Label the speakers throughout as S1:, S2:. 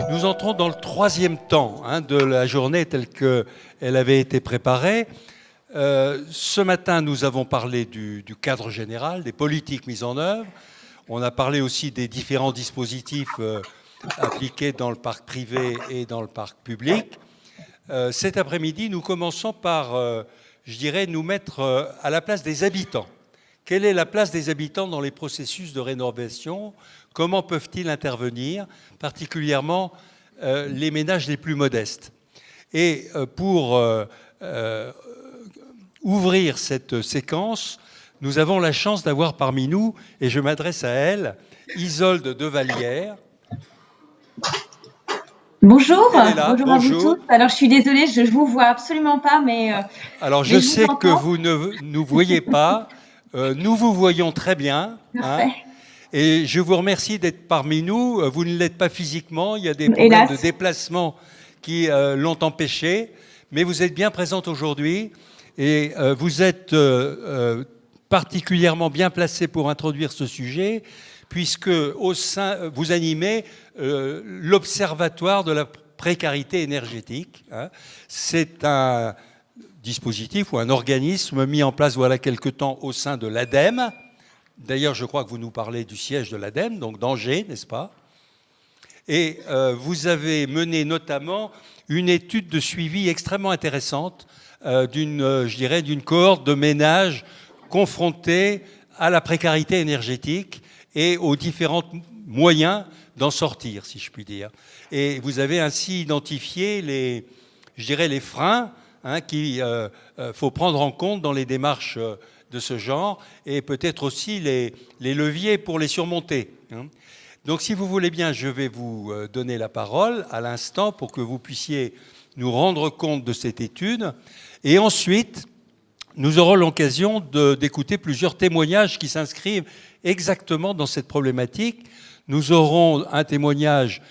S1: Nous entrons dans le troisième temps de la journée telle qu'elle avait été préparée. Ce matin, nous avons parlé du cadre général, des politiques mises en œuvre. On a parlé aussi des différents dispositifs appliqués dans le parc privé et dans le parc public. Cet après-midi, nous commençons par, je dirais, nous mettre à la place des habitants. Quelle est la place des habitants dans les processus de rénovation? Comment peuvent-ils intervenir, particulièrement les ménages les plus modestes? Et pour ouvrir cette séquence, nous avons la chance d'avoir parmi nous, et je m'adresse à elle, Isolde Devallière.
S2: Bonjour,
S1: Là,
S2: bonjour à vous tous. Alors je suis désolée, je ne vous vois absolument pas, mais
S1: alors je sais que vous ne nous voyez pas, nous vous voyons très bien.
S2: Parfait.
S1: Et je vous remercie d'être parmi nous. Vous ne l'êtes pas physiquement, il y a des problèmes de déplacement qui l'ont empêché, mais vous êtes bien présente aujourd'hui et vous êtes particulièrement bien placée pour introduire ce sujet, puisque vous animez l'Observatoire de la précarité énergétique. C'est un dispositif ou un organisme mis en place voilà quelque temps au sein de l'ADEME. D'ailleurs, je crois que vous nous parlez du siège de l'ADEME, donc d'Angers, n'est-ce pas? Et vous avez mené notamment une étude de suivi extrêmement intéressante d'une cohorte de ménages confrontés à la précarité énergétique et aux différents moyens d'en sortir, si je puis dire. Et vous avez ainsi identifié les freins qu'il faut prendre en compte dans les démarches de ce genre, et peut-être aussi les leviers pour les surmonter. Donc si vous voulez bien, je vais vous donner la parole à l'instant pour que vous puissiez nous rendre compte de cette étude. Et ensuite, nous aurons l'occasion d'écouter plusieurs témoignages qui s'inscrivent exactement dans cette problématique. Nous aurons un témoignage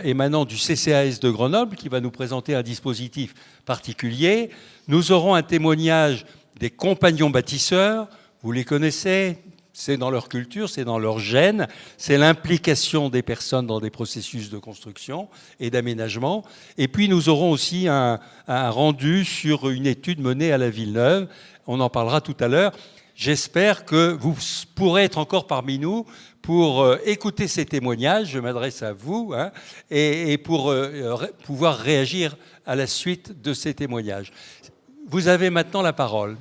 S1: émanant du CCAS de Grenoble qui va nous présenter un dispositif particulier. Nous aurons un témoignage des compagnons bâtisseurs, vous les connaissez, c'est dans leur culture, c'est dans leur gène, c'est l'implication des personnes dans des processus de construction et d'aménagement. Et puis nous aurons aussi un rendu sur une étude menée à la Villeneuve, on en parlera tout à l'heure. J'espère que vous pourrez être encore parmi nous pour écouter ces témoignages, je m'adresse à vous, et pour pouvoir réagir à la suite de ces témoignages. Vous avez maintenant la parole.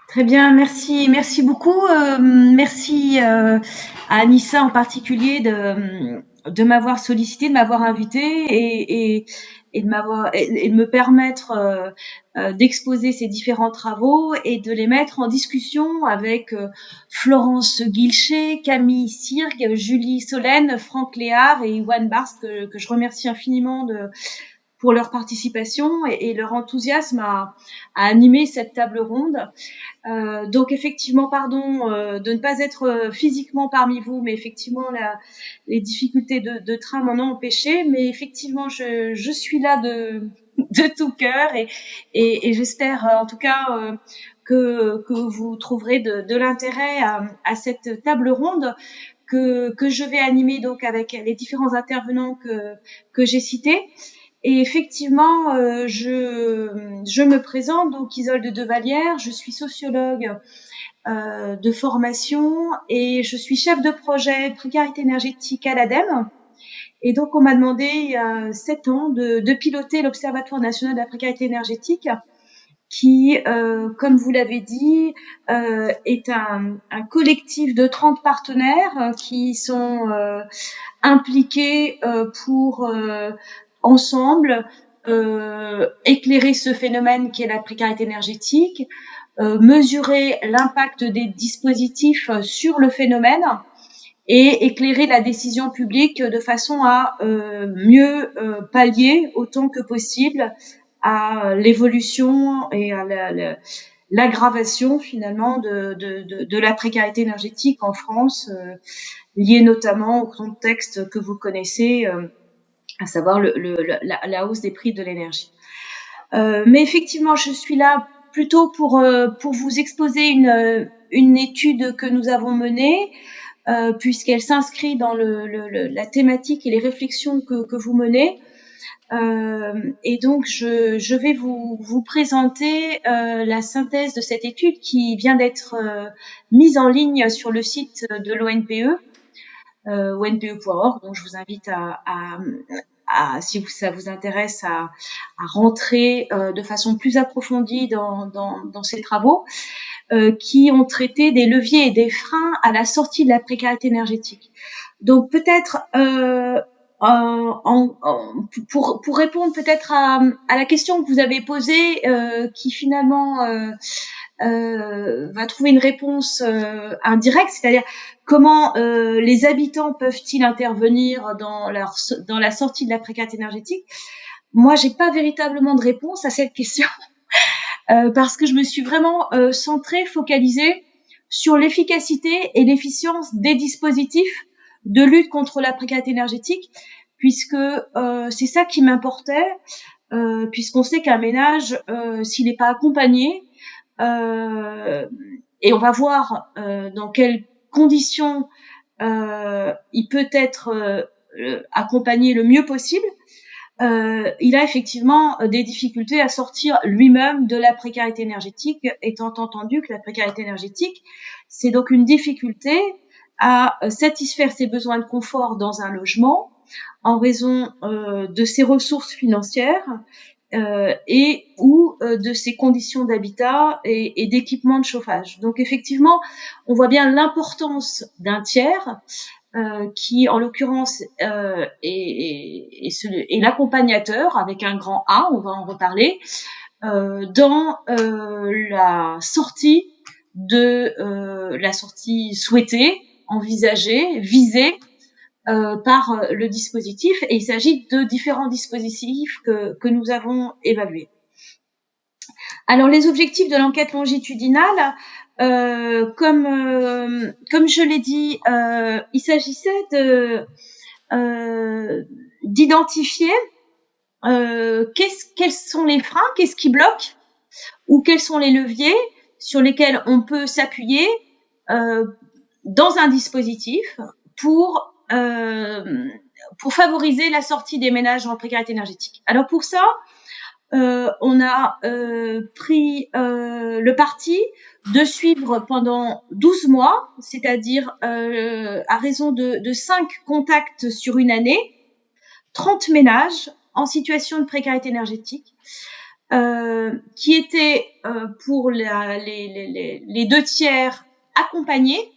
S2: Très bien, merci beaucoup. Merci à Anissa en particulier de m'avoir sollicité, de m'avoir invité et de me permettre d'exposer ces différents travaux et de les mettre en discussion avec Florence Guilcher, Camille Sirgue, Julie Solène, Franck Léard et Iwan Barst, que je remercie infiniment pour leur participation et leur enthousiasme à animer cette table ronde. Donc effectivement, pardon de ne pas être physiquement parmi vous, mais effectivement les difficultés de train m'en ont empêché. Mais effectivement, je suis là de tout cœur et j'espère en tout cas que vous trouverez de l'intérêt à cette table ronde que je vais animer donc avec les différents intervenants que j'ai cités. Et effectivement, je me présente, donc Isolde Devallière, je suis sociologue de formation et je suis chef de projet précarité énergétique à l'ADEME. Et donc, on m'a demandé il y a 7 ans de piloter l'Observatoire national de la précarité énergétique qui, comme vous l'avez dit, est un collectif de 30 partenaires qui sont impliqués pour ensemble éclairer ce phénomène qui est la précarité énergétique, mesurer l'impact des dispositifs sur le phénomène et éclairer la décision publique de façon à mieux pallier autant que possible à l'évolution et à l'aggravation finalement de la précarité énergétique en France, liée notamment au contexte que vous connaissez, à savoir la hausse des prix de l'énergie. Mais effectivement, je suis là plutôt pour vous exposer une étude que nous avons menée puisqu'elle s'inscrit dans la thématique et les réflexions que vous menez. Et donc, je vais vous présenter la synthèse de cette étude qui vient d'être mise en ligne sur le site de l'ONPE, onpe.org. Donc, je vous invite si ça vous intéresse, à rentrer de façon plus approfondie dans ces travaux qui ont traité des leviers et des freins à la sortie de la précarité énergétique. Donc, peut-être pour répondre peut-être à la question que vous avez posée, qui finalement va trouver une réponse indirecte, c'est-à-dire comment les habitants peuvent-ils intervenir dans la sortie de la précarité énergétique. Moi, j'ai pas véritablement de réponse à cette question parce que je me suis vraiment centrée, focalisée sur l'efficacité et l'efficience des dispositifs de lutte contre la précarité énergétique, puisque c'est ça qui m'importait, puisqu'on sait qu'un ménage, s'il n'est pas accompagné, et on va voir dans quelles conditions il peut être accompagné le mieux possible, il a effectivement des difficultés à sortir lui-même de la précarité énergétique, étant entendu que la précarité énergétique, c'est donc une difficulté à satisfaire ses besoins de confort dans un logement en raison de ses ressources financières et ou de ses conditions d'habitat et d'équipement de chauffage. Donc effectivement, on voit bien l'importance d'un tiers qui, en l'occurrence, est l'accompagnateur avec un grand A, on va en reparler, dans la sortie souhaitée, envisagée, visée par le dispositif. Et il s'agit de différents dispositifs que nous avons évalués. Alors, les objectifs de l'enquête longitudinale, comme je l'ai dit, il s'agissait d'identifier quels sont les freins, qu'est-ce qui bloque, ou quels sont les leviers sur lesquels on peut s'appuyer dans un dispositif pour favoriser la sortie des ménages en précarité énergétique. Alors pour ça, on a pris le parti de suivre pendant 12 mois, c'est-à-dire à raison de 5 contacts sur une année, 30 ménages en situation de précarité énergétique, qui étaient pour les 2 tiers accompagnés,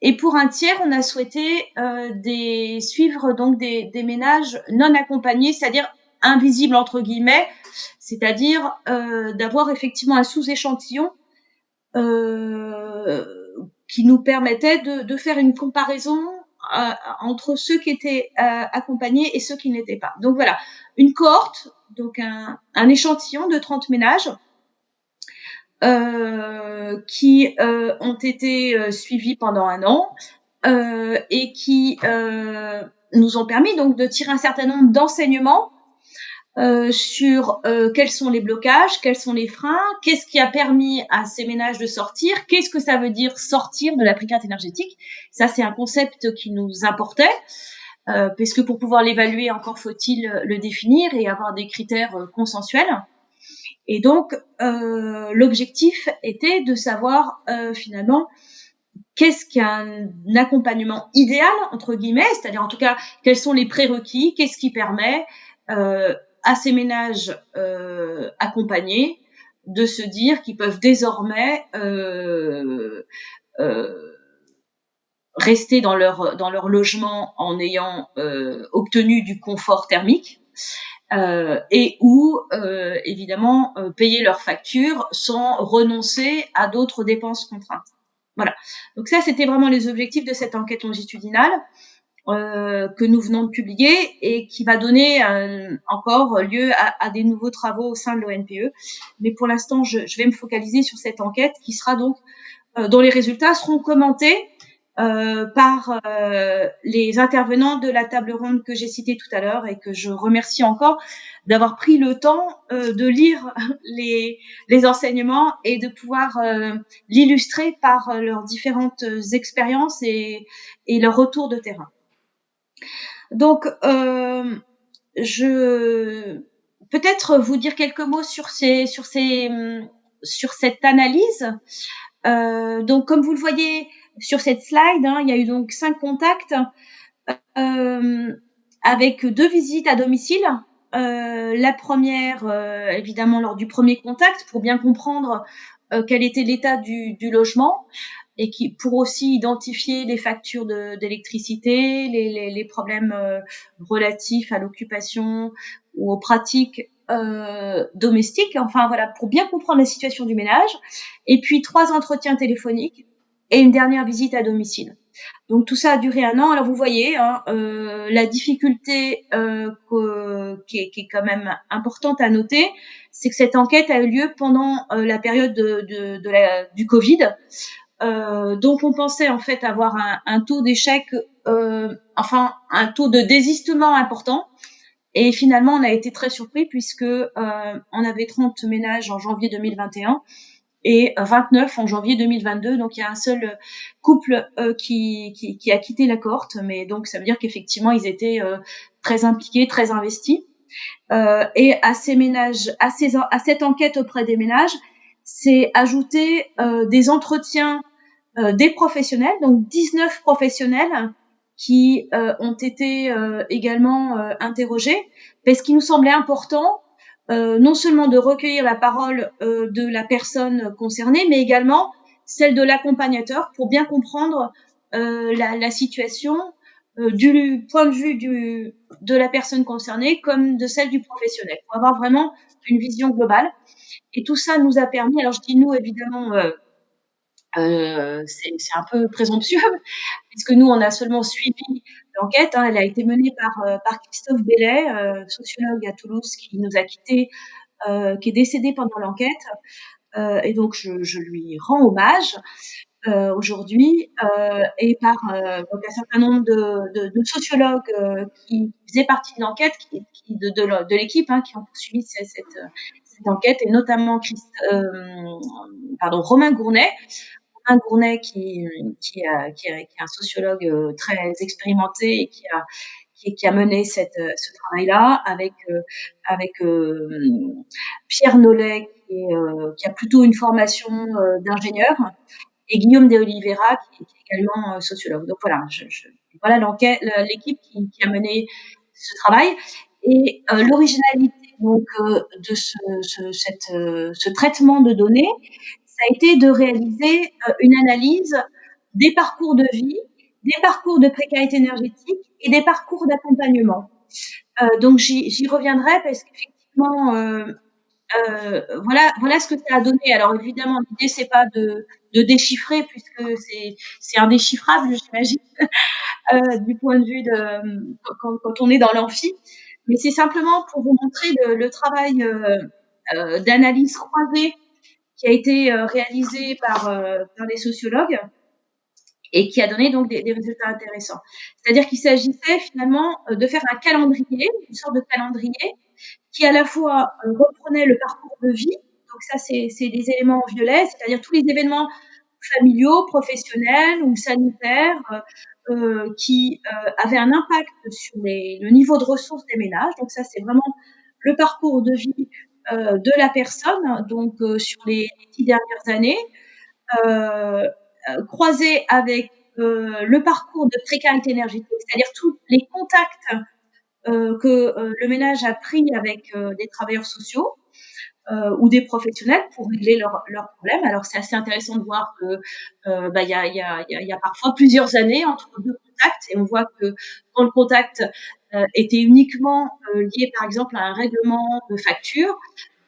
S2: et pour un tiers, on a souhaité suivre donc des ménages non accompagnés, c'est-à-dire invisibles entre guillemets, c'est-à-dire d'avoir effectivement un sous-échantillon qui nous permettait de faire une comparaison entre ceux qui étaient accompagnés et ceux qui ne l'étaient pas. Donc voilà, une cohorte, donc un échantillon de 30 ménages qui ont été suivis pendant 1 an et qui nous ont permis donc de tirer un certain nombre d'enseignements sur quels sont les blocages, quels sont les freins, qu'est-ce qui a permis à ces ménages de sortir, qu'est-ce que ça veut dire sortir de la précarité énergétique. Ça, c'est un concept qui nous importait, puisque pour pouvoir l'évaluer, encore faut-il le définir et avoir des critères consensuels. Et donc, l'objectif était de savoir finalement qu'est-ce qu'un accompagnement idéal, entre guillemets, c'est-à-dire en tout cas, quels sont les prérequis, qu'est-ce qui permet à ces ménages accompagnés de se dire qu'ils peuvent désormais rester dans leur logement en ayant obtenu du confort thermique et ou évidemment payer leurs factures sans renoncer à d'autres dépenses contraintes. Voilà. Donc ça, c'était vraiment les objectifs de cette enquête longitudinale que nous venons de publier et qui va donner encore lieu à des nouveaux travaux au sein de l'ONPE. Mais pour l'instant, je vais me focaliser sur cette enquête qui sera donc dont les résultats seront commentés par les intervenants de la table ronde que j'ai citée tout à l'heure et que je remercie encore d'avoir pris le temps de lire les enseignements et de pouvoir l'illustrer par leurs différentes expériences et leurs retours de terrain. Donc, je peut-être vous dire quelques mots sur cette analyse. Donc, comme vous le voyez sur cette slide, il y a eu donc 5 contacts avec 2 visites à domicile. La première, évidemment, lors du premier contact, pour bien comprendre quel était l'état du logement et pour aussi identifier les factures d'électricité, les problèmes relatifs à l'occupation ou aux pratiques domestiques. Enfin voilà, pour bien comprendre la situation du ménage. Et puis 3 entretiens téléphoniques et une dernière visite à domicile. Donc tout ça a duré 1 an. Alors vous voyez, la difficulté qui est quand même importante à noter, c'est que cette enquête a eu lieu pendant la période du Covid. Donc on pensait en fait avoir un taux d'échec, un taux de désistement important. Et finalement, on a été très surpris puisque on avait 30 ménages en janvier 2021 et 29 en janvier 2022. Donc il y a un seul couple qui a quitté la cohorte, mais donc ça veut dire qu'effectivement ils étaient très impliqués, très investis. Et à ces ménages, à cette enquête auprès des ménages, c'est ajouter des entretiens des professionnels, donc 19 professionnels qui ont été également interrogés, parce qu'il nous semblait important non seulement de recueillir la parole de la personne concernée, mais également celle de l'accompagnateur pour bien comprendre la situation du point de vue de la personne concernée comme de celle du professionnel, pour avoir vraiment une vision globale. Et tout ça nous a permis, alors je dis nous évidemment, c'est un peu présomptueux, puisque nous, on a seulement suivi l'enquête. Elle a été menée par Christophe Bellet, sociologue à Toulouse, qui nous a quittés, qui est décédé pendant l'enquête. Et donc, je lui rends hommage aujourd'hui, et par donc un certain nombre de sociologues qui faisaient partie de l'enquête, de l'équipe, qui ont poursuivi cette enquête, et notamment Romain Gournay. Romain Gournay qui est un sociologue très expérimenté et qui a mené ce travail-là avec Pierre Nollet qui a plutôt une formation d'ingénieur, et Guillaume de Oliveira qui est également sociologue. Donc voilà, voilà l'équipe qui a mené ce travail. Et l'originalité donc de ce traitement de données, ça a été de réaliser une analyse des parcours de vie, des parcours de précarité énergétique et des parcours d'accompagnement. Donc j'y reviendrai parce qu'effectivement, voilà ce que ça a donné. Alors évidemment, l'idée c'est pas de déchiffrer puisque c'est indéchiffrable, j'imagine, du point de vue de quand on est dans l'amphi. Mais c'est simplement pour vous montrer le travail d'analyse croisée qui a été réalisé par les sociologues et qui a donné donc des résultats intéressants. C'est-à-dire qu'il s'agissait finalement de faire un calendrier, une sorte de calendrier qui à la fois reprenait le parcours de vie, donc ça c'est des éléments en violet, c'est-à-dire tous les événements familiaux, professionnels ou sanitaires qui avaient un impact sur le niveau de ressources des ménages. Donc ça c'est vraiment le parcours de vie de la personne, donc sur les 10 dernières années, croisé avec le parcours de précarité énergétique, c'est-à-dire tous les contacts que le ménage a pris avec des travailleurs sociaux ou des professionnels pour régler leurs problèmes. Alors c'est assez intéressant de voir que il y a parfois plusieurs années entre 2 contacts, et on voit que quand le contact était uniquement lié par exemple à un règlement de facture,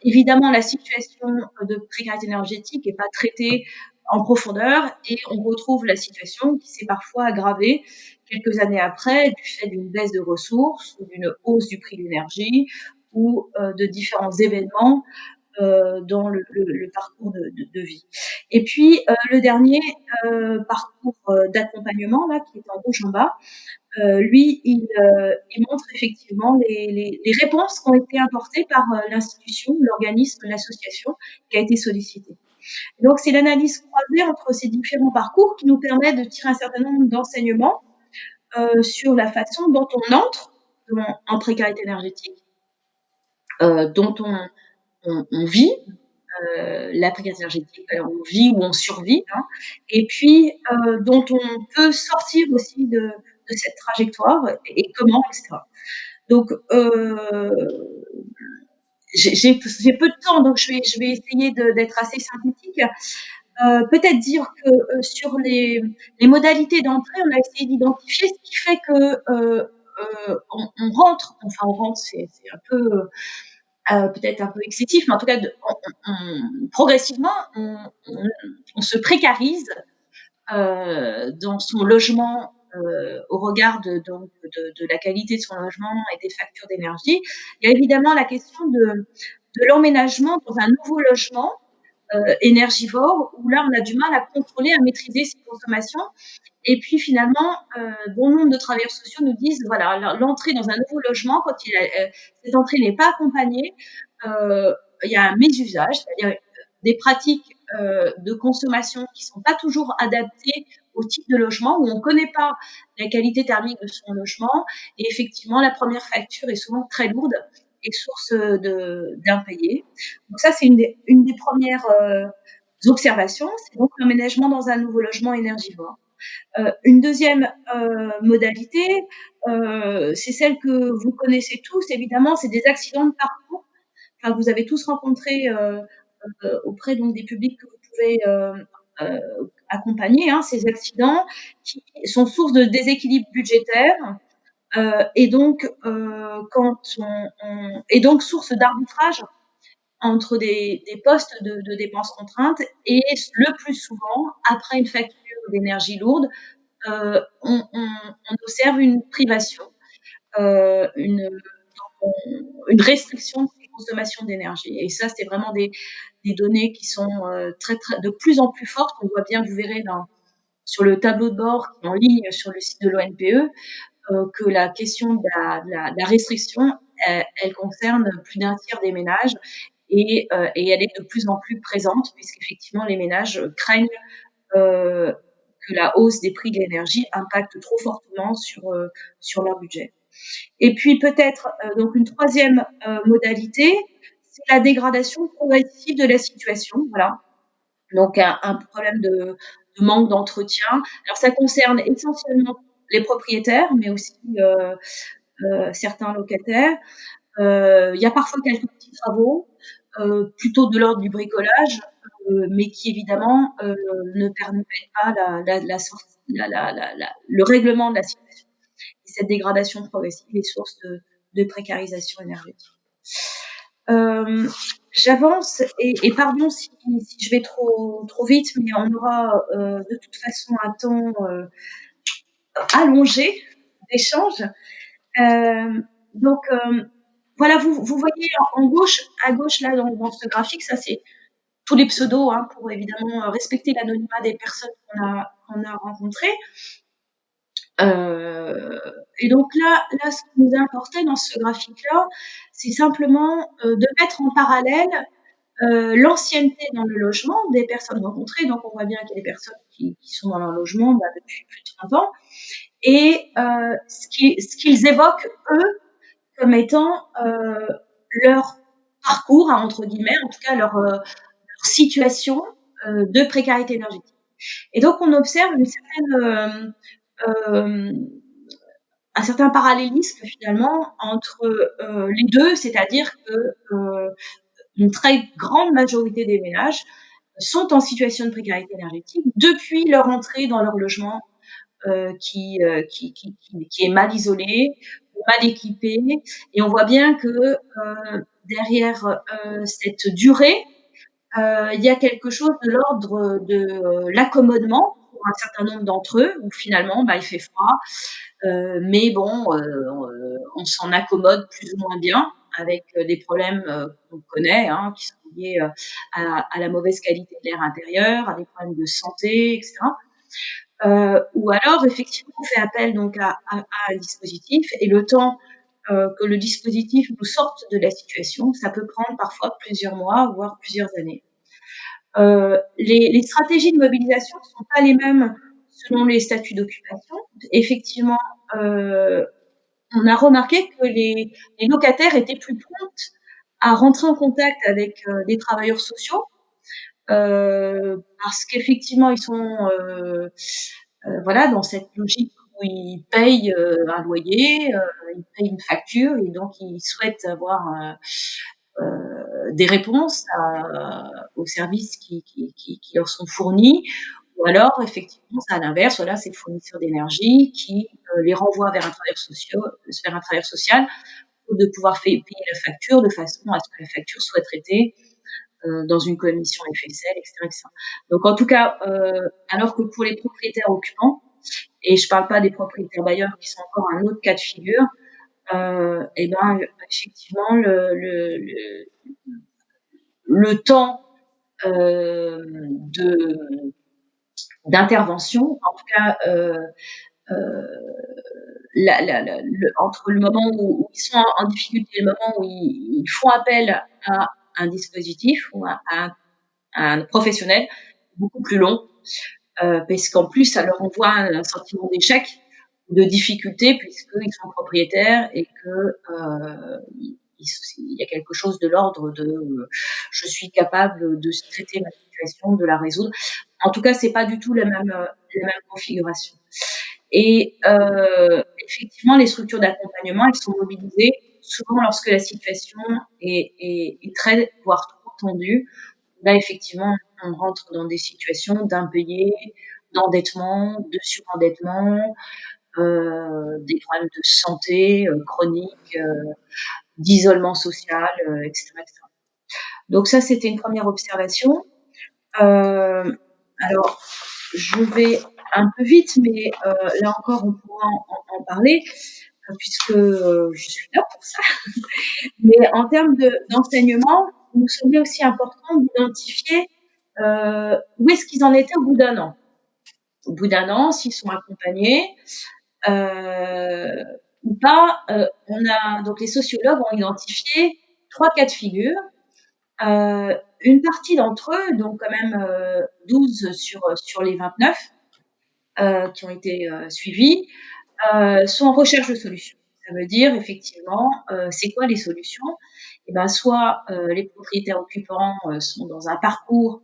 S2: évidemment la situation de précarité énergétique n'est pas traitée en profondeur et on retrouve la situation qui s'est parfois aggravée quelques années après du fait d'une baisse de ressources ou d'une hausse du prix de l'énergie ou de différents événements dans le parcours de vie. Et puis le dernier parcours d'accompagnement là qui est en rouge en bas, lui il montre effectivement les réponses qui ont été apportées par l'institution, l'organisme, l'association qui a été sollicitée. Donc c'est l'analyse croisée entre ces différents parcours qui nous permet de tirer un certain nombre d'enseignements sur la façon dont on entre en précarité énergétique, dont on vit la précarité énergétique, alors on vit ou on survit, hein, et puis dont on peut sortir aussi de cette trajectoire et comment, etc. Donc j'ai peu de temps, donc je vais essayer d'être assez synthétique. Peut-être dire que sur les modalités d'entrée, on a essayé d'identifier ce qui fait que on rentre, enfin on rentre, c'est un peu peut-être un peu excessif, mais en tout cas, progressivement, on se précarise dans son logement au regard de la qualité de son logement et des factures d'énergie. Il y a évidemment la question de l'emménagement dans un nouveau logement énergivore, où là, on a du mal à contrôler, à maîtriser ses consommations. Et puis finalement, bon nombre de travailleurs sociaux nous disent, voilà, l'entrée dans un nouveau logement, quand cette entrée n'est pas accompagnée, il y a un mésusage, c'est-à-dire des pratiques de consommation qui sont pas toujours adaptées au type de logement, où on connaît pas la qualité thermique de son logement. Et effectivement, la première facture est souvent très lourde et source d'impayés. Donc ça, c'est une des premières observations, c'est donc l'emménagement dans un nouveau logement énergivore. Une deuxième modalité, c'est celle que vous connaissez tous, évidemment, c'est des accidents de parcours. Enfin, vous avez tous rencontré auprès donc des publics que vous pouvez accompagner, hein, ces accidents qui sont source de déséquilibre budgétaire et donc et donc source d'arbitrage entre des postes de dépenses contraintes, et le plus souvent, après une facture d'énergie lourde, on observe une privation, une restriction de ces consommations d'énergie. Et ça, c'est vraiment des données qui sont de plus en plus fortes. On voit bien, vous verrez sur le tableau de bord qui est en ligne sur le site de l'ONPE, que la question de la restriction, elle concerne plus d'un tiers des ménages, et elle est de plus en plus présente, puisqu'effectivement les ménages craignent que la hausse des prix de l'énergie impacte trop fortement sur leur budget. Et puis peut-être donc une troisième modalité, c'est la dégradation progressive de la situation. Voilà. Donc un problème de manque d'entretien. Alors ça concerne essentiellement les propriétaires, mais aussi certains locataires. Il y a parfois quelques petits travaux, plutôt de l'ordre du bricolage, mais qui évidemment ne permettent pas la sortie, le règlement de la situation. Et cette dégradation progressive est source de précarisation énergétique. J'avance et pardon si je vais trop vite, mais on aura de toute façon un temps allongé d'échange. Donc voilà, vous voyez à gauche là dans ce graphique, ça c'est tous les pseudos, hein, pour évidemment respecter l'anonymat des personnes qu'on a rencontrées. Et donc là, ce qui nous a importé dans ce graphique-là, c'est simplement de mettre en parallèle l'ancienneté dans le logement des personnes rencontrées. Donc on voit bien qu'il y a des personnes qui sont dans leur logement depuis plus de 30 ans, et ce qu'ils évoquent, eux, comme étant leur parcours, hein, entre guillemets, en tout cas leur situation de précarité énergétique. Et donc on observe un certain parallélisme finalement entre les deux, c'est-à-dire que une très grande majorité des ménages sont en situation de précarité énergétique depuis leur entrée dans leur logement qui est mal isolé, mal équipé, et on voit bien que derrière cette durée, il y a quelque chose de l'ordre de l'accommodement pour un certain nombre d'entre eux, où finalement il fait froid, mais bon, on s'en accommode plus ou moins bien avec des problèmes qu'on connaît, hein, qui sont liés à la mauvaise qualité de l'air intérieur, à des problèmes de santé, etc. Ou alors, effectivement, on fait appel donc à un dispositif et le temps que le dispositif nous sorte de la situation, ça peut prendre parfois plusieurs mois, voire plusieurs années. Les stratégies de mobilisation ne sont pas les mêmes selon les statuts d'occupation. Effectivement, on a remarqué que les locataires étaient plus promptes à rentrer en contact avec des travailleurs sociaux, parce qu'effectivement, ils sont voilà, dans cette logique où ils payent un loyer, ils payent une facture et donc ils souhaitent avoir des réponses aux services qui leur sont fournis. Ou alors, effectivement, c'est à l'inverse, voilà, c'est le fournisseur d'énergie qui les renvoie vers un travailleur social pour de pouvoir payer la facture de façon à ce que la facture soit traitée dans une commission FSL, etc., etc. Donc, en tout cas, alors que pour les propriétaires occupants, et je ne parle pas des propriétaires bailleurs qui sont encore un autre cas de figure, et ben effectivement le temps de d'intervention, en tout cas entre le moment où ils sont en difficulté et le moment où ils font appel à un dispositif ou à un professionnel, beaucoup plus long, parce qu'en plus ça leur envoie un sentiment d'échec, de difficulté puisqu'ils sont propriétaires et que il y a quelque chose de l'ordre de je suis capable de traiter ma situation, de la résoudre. En tout cas, c'est pas du tout la même configuration. Et effectivement, les structures d'accompagnement, elles sont mobilisées souvent lorsque la situation est très, voire trop tendue. Là, effectivement, on rentre dans des situations d'impayés, d'endettement, de surendettement, des problèmes de santé chroniques, d'isolement social, etc., etc. Donc ça, c'était une première observation. Alors, je vais un peu vite, mais là encore, on pourra en parler, puisque je suis là pour ça. Mais en termes d'enseignement, il nous semblait aussi important d'identifier où est-ce qu'ils en étaient au bout d'un an. Au bout d'un an, s'ils sont accompagnés ou pas. Donc les sociologues ont identifié 3 cas de figure. Une partie d'entre eux, donc quand même 12 sur les 29 qui ont été suivis, sont en recherche de solutions. Ça veut dire effectivement, c'est quoi les solutions? Et ben soit les propriétaires occupants sont dans un parcours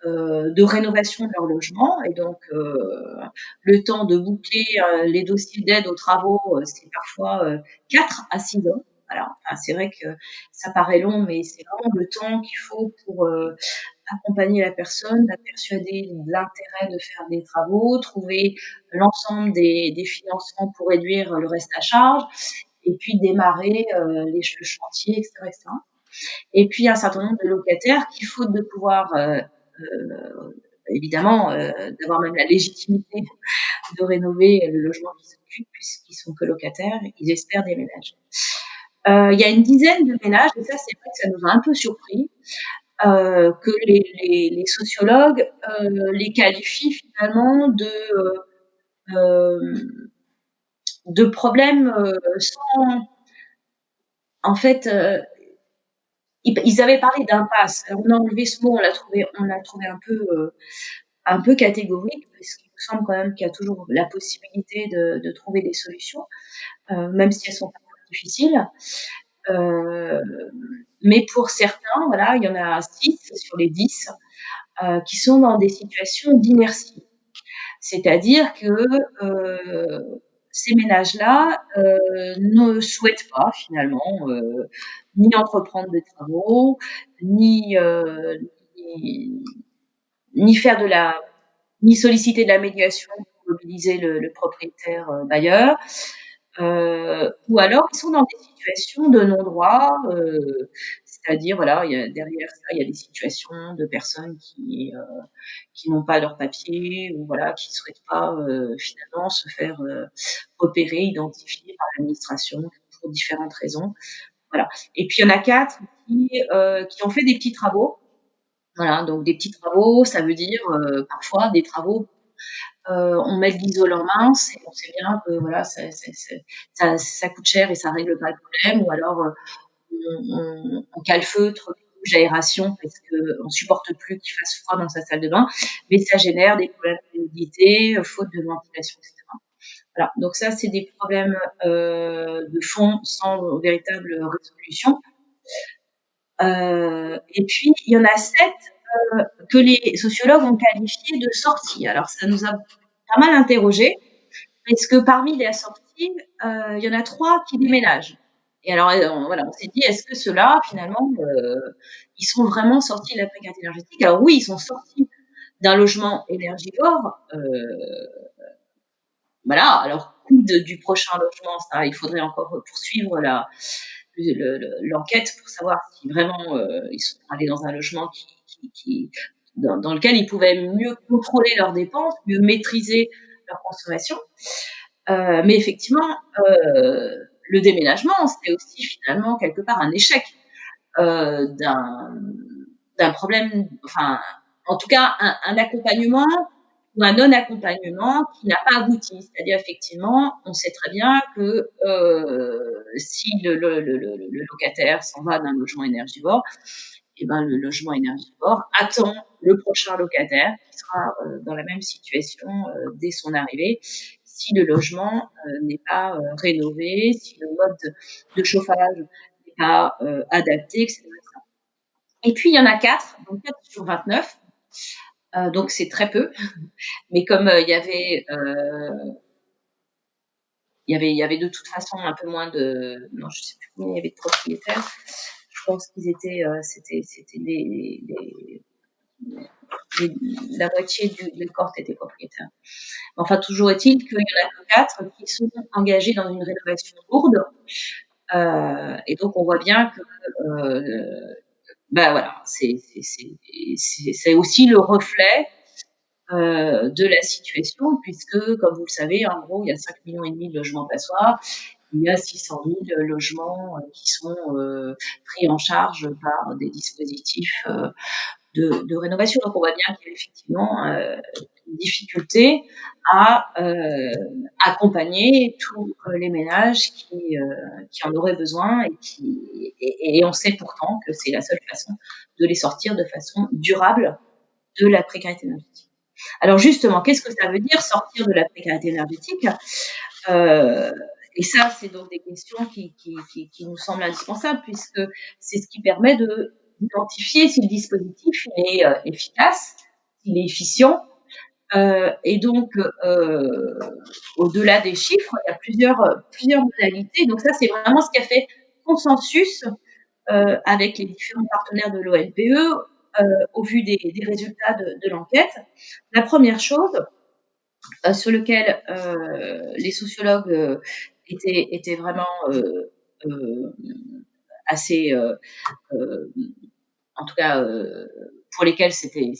S2: de rénovation de leur logement et donc le temps de boucler les dossiers d'aide aux travaux, c'est parfois 4 à 6 ans. Voilà. Enfin, c'est vrai que ça paraît long, mais c'est vraiment le temps qu'il faut pour accompagner la personne, la persuader de l'intérêt de faire des travaux, trouver l'ensemble des financements pour réduire le reste à charge et puis démarrer le chantier, etc., etc. Et puis un certain nombre de locataires qui, faute de pouvoir évidemment, d'avoir même la légitimité de rénover le logement qu'ils occupent puisqu'ils sont que locataires, ils espèrent déménager. Il y a une dizaine de ménages, et ça, c'est vrai que ça nous a un peu surpris, que les sociologues les qualifient finalement de problèmes sans. En fait, ils avaient parlé d'impasse. Alors, on a enlevé ce mot, on l'a trouvé un peu catégorique, parce qu'il me semble quand même qu'il y a toujours la possibilité de trouver des solutions, même si elles sont parfois difficiles. Mais pour certains, voilà, il y en a 6 sur les 10 qui sont dans des situations d'inertie. C'est-à-dire que ces ménages-là ne souhaitent pas finalement ni entreprendre de travaux, ni, ni, ni faire de la ni solliciter de la médiation pour mobiliser le propriétaire bailleur, ou alors ils sont dans des situations de non-droit, c'est-à-dire voilà, il y a derrière ça, il y a des situations de personnes qui n'ont pas leurs papiers ou voilà, qui souhaitent pas finalement se faire repérer, identifier par l'administration pour différentes raisons. Voilà. Et puis il y en a 4 qui ont fait des petits travaux. Voilà, donc des petits travaux, ça veut dire parfois des travaux. On met de l'isolant mince et on sait bien que voilà, ça coûte cher et ça règle pas le problème. Ou alors on calfeutre des bouches d'aération parce qu'on supporte plus qu'il fasse froid dans sa salle de bain, mais ça génère des problèmes d'humidité, faute de ventilation, etc. Voilà, donc ça, c'est des problèmes de fond sans véritable résolution. Et puis, il y en a 7 que les sociologues ont qualifiés de sorties. Alors, ça nous a pas mal interrogés, parce que parmi les sorties, il y en a 3 qui déménagent. Et alors, voilà, on s'est dit, est-ce que ceux-là, finalement, ils sont vraiment sortis de la précarité énergétique? Alors oui, ils sont sortis d'un logement énergivore. Voilà, alors coût du prochain logement, ça, il faudrait encore poursuivre l'enquête pour savoir si vraiment ils sont allés dans un logement dans lequel ils pouvaient mieux contrôler leurs dépenses, mieux maîtriser leur consommation. Mais effectivement, le déménagement, c'est aussi finalement quelque part un échec d'un problème, enfin, en tout cas, un accompagnement ou un non-accompagnement qui n'a pas abouti. C'est-à-dire, effectivement, on sait très bien que si le locataire s'en va d'un logement énergivore, et ben, le logement énergivore attend le prochain locataire qui sera dans la même situation dès son arrivée, si le logement n'est pas rénové, si le mode de chauffage n'est pas adapté, etc. Et puis, il y en a 4, donc 4 sur 29, donc c'est très peu. Mais comme il y avait de toute façon un peu moins de, non, je sais plus combien il y avait de propriétaires. Je pense qu'ils étaient, c'était la moitié des cohorte étaient propriétaires. Enfin, toujours est-il qu'il y en a que 4 qui sont engagés dans une rénovation lourde. Et donc on voit bien que bah voilà, c'est aussi le reflet de la situation, puisque, comme vous le savez, en gros, il y a 5,5 millions de logements passoires. Il y a 600 000 logements qui sont pris en charge par des dispositifs de rénovation. Donc, on voit bien qu'il y a effectivement une difficulté à accompagner tous les ménages qui en auraient besoin et on sait pourtant que c'est la seule façon de les sortir de façon durable de la précarité énergétique. Alors justement, qu'est-ce que ça veut dire sortir de la précarité énergétique? Et ça, c'est donc des questions qui nous semblent indispensables, puisque c'est ce qui permet d'identifier si le dispositif est efficace, s'il est efficient. Et donc, au-delà des chiffres, il y a plusieurs modalités. Donc ça, c'est vraiment ce qui a fait consensus avec les différents partenaires de l'ONPE au vu des résultats de l'enquête. La première chose sur lequel les sociologues étaient vraiment assez, en tout cas, pour lesquels c'était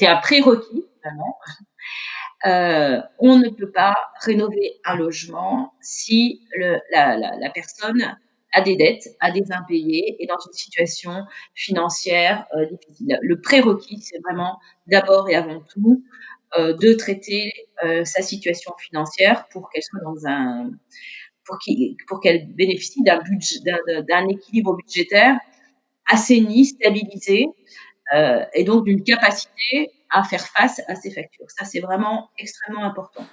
S2: un prérequis, vraiment. On ne peut pas rénover un logement si la personne a des dettes, a des impayés et dans une situation financière difficile. Le prérequis, c'est vraiment d'abord et avant tout de traiter sa situation financière pour qu'elle soit pour qu'elle bénéficie d'un équilibre budgétaire assaini, stabilisé, et donc d'une capacité à faire face à ses factures. Ça, c'est vraiment extrêmement important.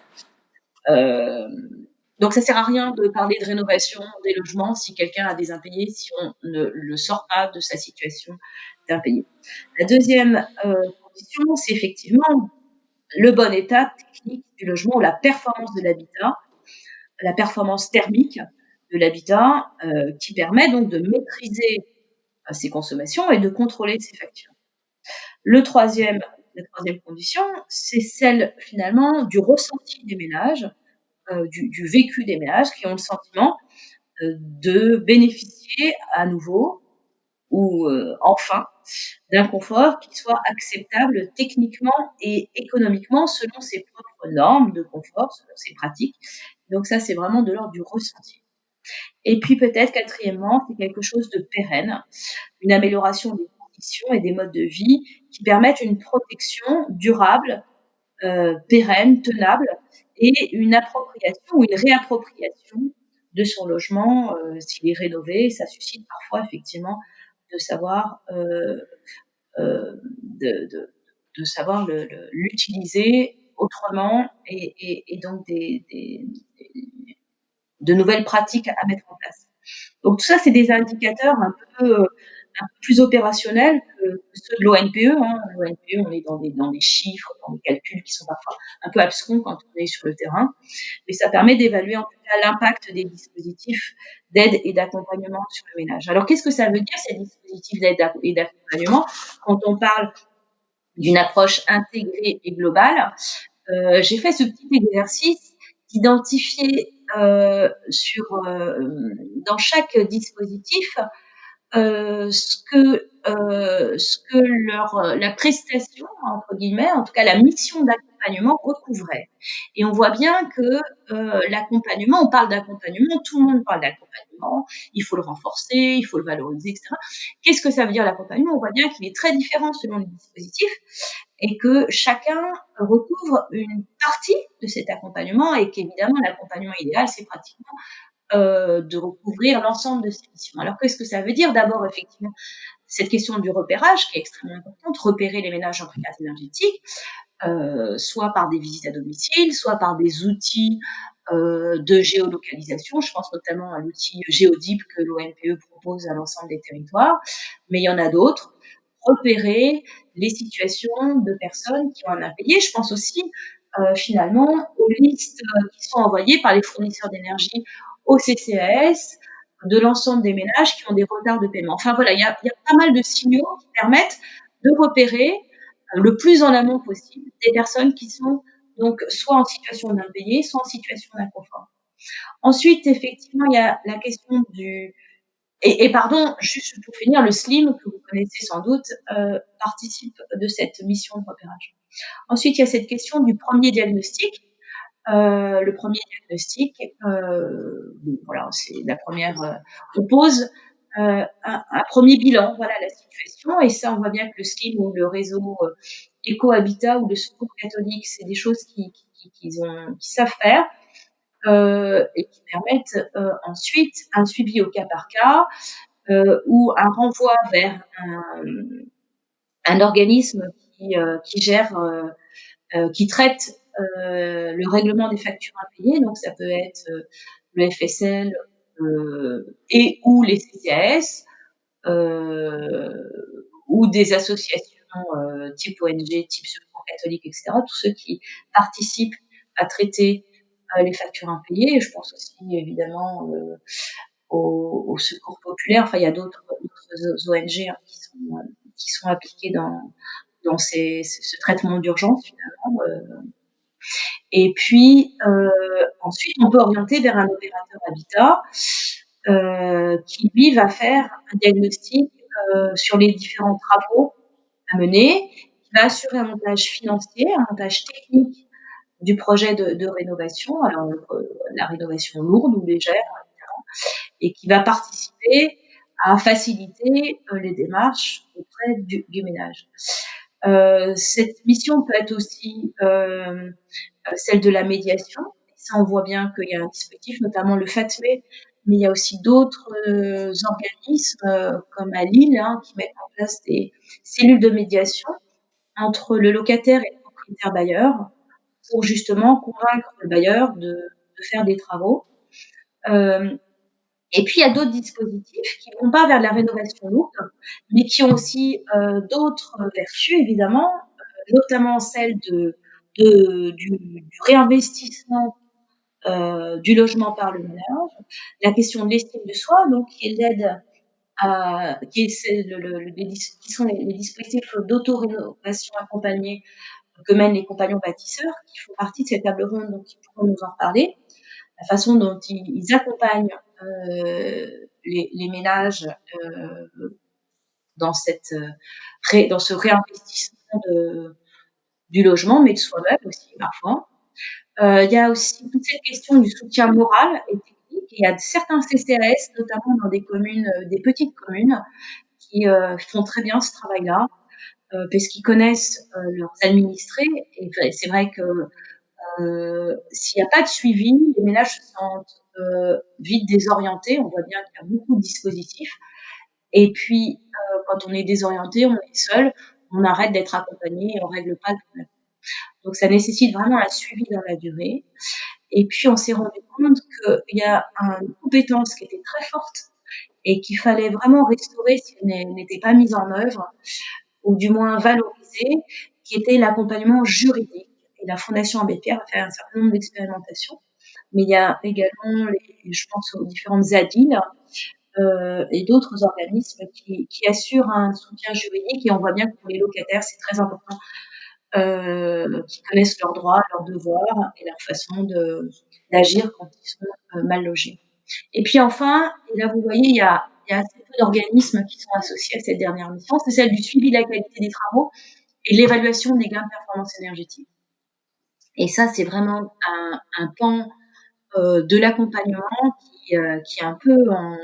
S2: Donc ça sert à rien de parler de rénovation des logements si quelqu'un a des impayés, si on ne le sort pas de sa situation d'impayé. La deuxième condition, c'est effectivement le bon état technique du logement ou la performance de l'habitat, la performance thermique de l'habitat, qui permet donc de maîtriser ses consommations et de contrôler ses factures. La troisième condition, c'est celle finalement du ressenti des ménages, du vécu des ménages qui ont le sentiment de bénéficier à nouveau ou enfin d'un confort qui soit acceptable techniquement et économiquement selon ses propres normes de confort, selon ses pratiques. Donc ça, c'est vraiment de l'ordre du ressenti. Et puis peut-être quatrièmement, c'est quelque chose de pérenne, une amélioration des conditions et des modes de vie qui permettent une protection durable, pérenne, tenable et une appropriation ou une réappropriation de son logement, s'il est rénové. Ça suscite parfois effectivement de savoir, de savoir l'utiliser autrement et donc de nouvelles pratiques à mettre en place. Donc tout ça, c'est des indicateurs un peu plus opérationnels que ceux de l'ONPE, hein. L'ONPE, on est dans des chiffres, dans des calculs qui sont parfois un peu abscons quand on est sur le terrain, mais ça permet d'évaluer en tout cas l'impact des dispositifs d'aide et d'accompagnement sur le ménage. Alors qu'est-ce que ça veut dire ces dispositifs d'aide et d'accompagnement? Quand on parle d'une approche intégrée et globale, j'ai fait ce petit exercice d'identifier dans chaque dispositif ce que la prestation entre guillemets, en tout cas la mission d'accompagnement recouvrait. Et on voit bien que l'accompagnement, on parle d'accompagnement, tout le monde parle d'accompagnement, il faut le renforcer, il faut le valoriser, etc. Qu'est-ce que ça veut dire l'accompagnement? On voit bien qu'il est très différent selon les dispositifs et que chacun recouvre une partie de cet accompagnement et qu'évidemment l'accompagnement idéal, c'est pratiquement de recouvrir l'ensemble de ces missions. Alors qu'est-ce que ça veut dire? D'abord, effectivement, cette question du repérage qui est extrêmement importante, repérer les ménages en précarité énergétique, soit par des visites à domicile, soit par des outils de géolocalisation. Je pense notamment à l'outil Géodip que l'ONPE propose à l'ensemble des territoires, mais il y en a d'autres. Repérer les situations de personnes qui ont un impayé. Je pense aussi finalement aux listes qui sont envoyées par les fournisseurs d'énergie au CCAS de l'ensemble des ménages qui ont des retards de paiement. Enfin voilà, il y a pas mal de signaux qui permettent de repérer le plus en amont possible des personnes qui sont donc soit en situation d'impayé, soit en situation d'inconfort. Ensuite, effectivement, il y a la question du pardon, juste pour finir, le SLIM, que vous connaissez sans doute, participe de cette mission de repérage. Ensuite, il y a cette question du premier diagnostic. Le premier diagnostic, bon, voilà, c'est la première. On pose un premier bilan, voilà la situation, et ça, on voit bien que le SLIM ou le réseau Éco-Habitat ou le Secours catholique, c'est des choses qu'ils savent faire et qui permettent ensuite un suivi au cas par cas ou un renvoi vers un organisme qui gère, qui traite le règlement des factures impayées. Donc ça peut être le FSL et ou les CCAS ou des associations type ONG, type Secours catholique, etc. Tous ceux qui participent à traiter les factures impayées. Je pense aussi évidemment au secours populaire. Enfin, il y a d'autres ONG hein, qui sont appliquées dans ce traitement d'urgence finalement. Et puis ensuite, on peut orienter vers un opérateur habitat qui lui va faire un diagnostic sur les différents travaux à mener, qui va assurer un montage financier, un montage technique du projet de rénovation, alors la rénovation lourde ou légère, et qui va participer à faciliter les démarches auprès du ménage. Cette mission peut être aussi celle de la médiation. Ça, on voit bien qu'il y a un dispositif, notamment le FATME, mais il y a aussi d'autres organismes comme à Lille hein, qui mettent en place des cellules de médiation entre le locataire et le propriétaire bailleur pour justement convaincre le bailleur de faire des travaux. Et puis il y a d'autres dispositifs qui vont pas vers la rénovation lourde, mais qui ont aussi d'autres vertus évidemment, notamment celle du réinvestissement du logement par le ménage, la question de l'estime de soi, donc qui est l'aide à qui est c'est qui sont les dispositifs d'auto-rénovation accompagnée que mènent les compagnons bâtisseurs, qui font partie de cette table ronde, donc ils pourront nous en reparler. La façon dont ils accompagnent les ménages dans dans ce réinvestissement du logement, mais de soi-même aussi parfois. Il y a aussi toute cette question du soutien moral et technique il y a certains CCAS, notamment dans des communes, des petites communes, qui font très bien ce travail-là, parce qu'ils connaissent leurs administrés. Et c'est vrai que s'il n'y a pas de suivi, les ménages se sentent vite désorientés. On voit bien qu'il y a beaucoup de dispositifs. Et puis, quand on est désorienté, on est seul, on arrête d'être accompagné et on règle pas le problème. Donc ça nécessite vraiment un suivi dans la durée. Et puis on s'est rendu compte qu'il y a une compétence qui était très forte et qu'il fallait vraiment restaurer si elle n'était pas mise en œuvre, ou du moins valoriser, qui était l'accompagnement juridique. Et la Fondation Abbé Pierre a fait un certain nombre d'expérimentations. Mais il y a également, je pense aux différentes ADIL, et d'autres organismes qui assurent un soutien juridique. Et on voit bien que pour les locataires, c'est très important qu'ils connaissent leurs droits, leurs devoirs et leur façon d'agir quand ils sont mal logés. Et puis enfin, et là vous voyez, il y a assez peu d'organismes qui sont associés à cette dernière mission, c'est celle du suivi de la qualité des travaux et de l'évaluation des gains de performance énergétique. Et ça, c'est vraiment un pan de l'accompagnement qui est un peu en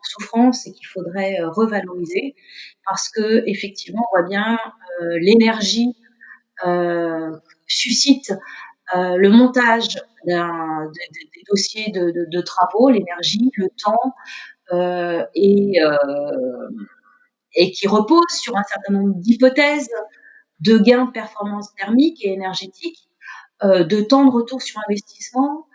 S2: souffrance et qu'il faudrait revaloriser, parce que effectivement, on voit bien l'énergie suscite le montage des dossiers de travaux, l'énergie, le temps, et qui repose sur un certain nombre d'hypothèses de gains de performance thermique et énergétique, de temps de retour sur investissement,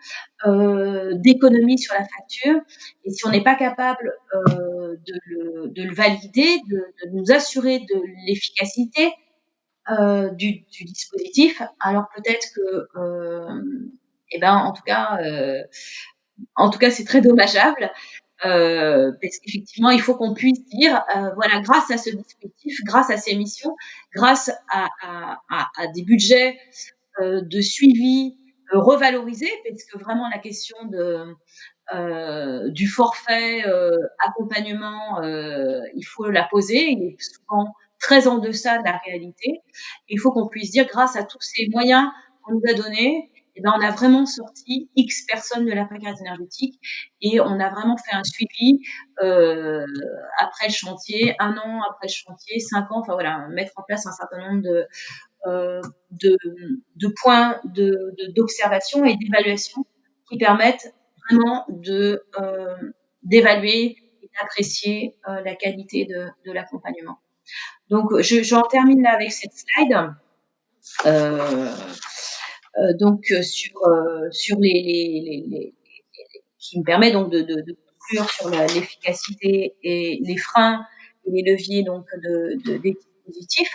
S2: d'économie sur la facture. Et si on n'est pas capable de le valider, de nous assurer de l'efficacité du dispositif, alors peut-être que, eh ben, en tout cas, c'est très dommageable. Parce qu'effectivement, il faut qu'on puisse dire, voilà, grâce à ce dispositif, grâce à ces missions, grâce à des budgets de suivi revalorisés, parce que vraiment la question du forfait accompagnement, il faut la poser. Il est souvent très en deçà de la réalité. Il faut qu'on puisse dire, grâce à tous ces moyens qu'on nous a donnés, eh ben, on a vraiment sorti X personnes de la précarité énergétique et on a vraiment fait un suivi après le chantier, 1 an après le chantier, 5 ans, enfin voilà, mettre en place un certain nombre euh, de, de points d'observation et d'évaluation qui permettent vraiment d'évaluer et d'apprécier la qualité de l'accompagnement. Donc, j'en termine là avec cette slide. Euh, sur qui me permet donc de conclure sur l'efficacité et les freins et les leviers donc des dispositifs.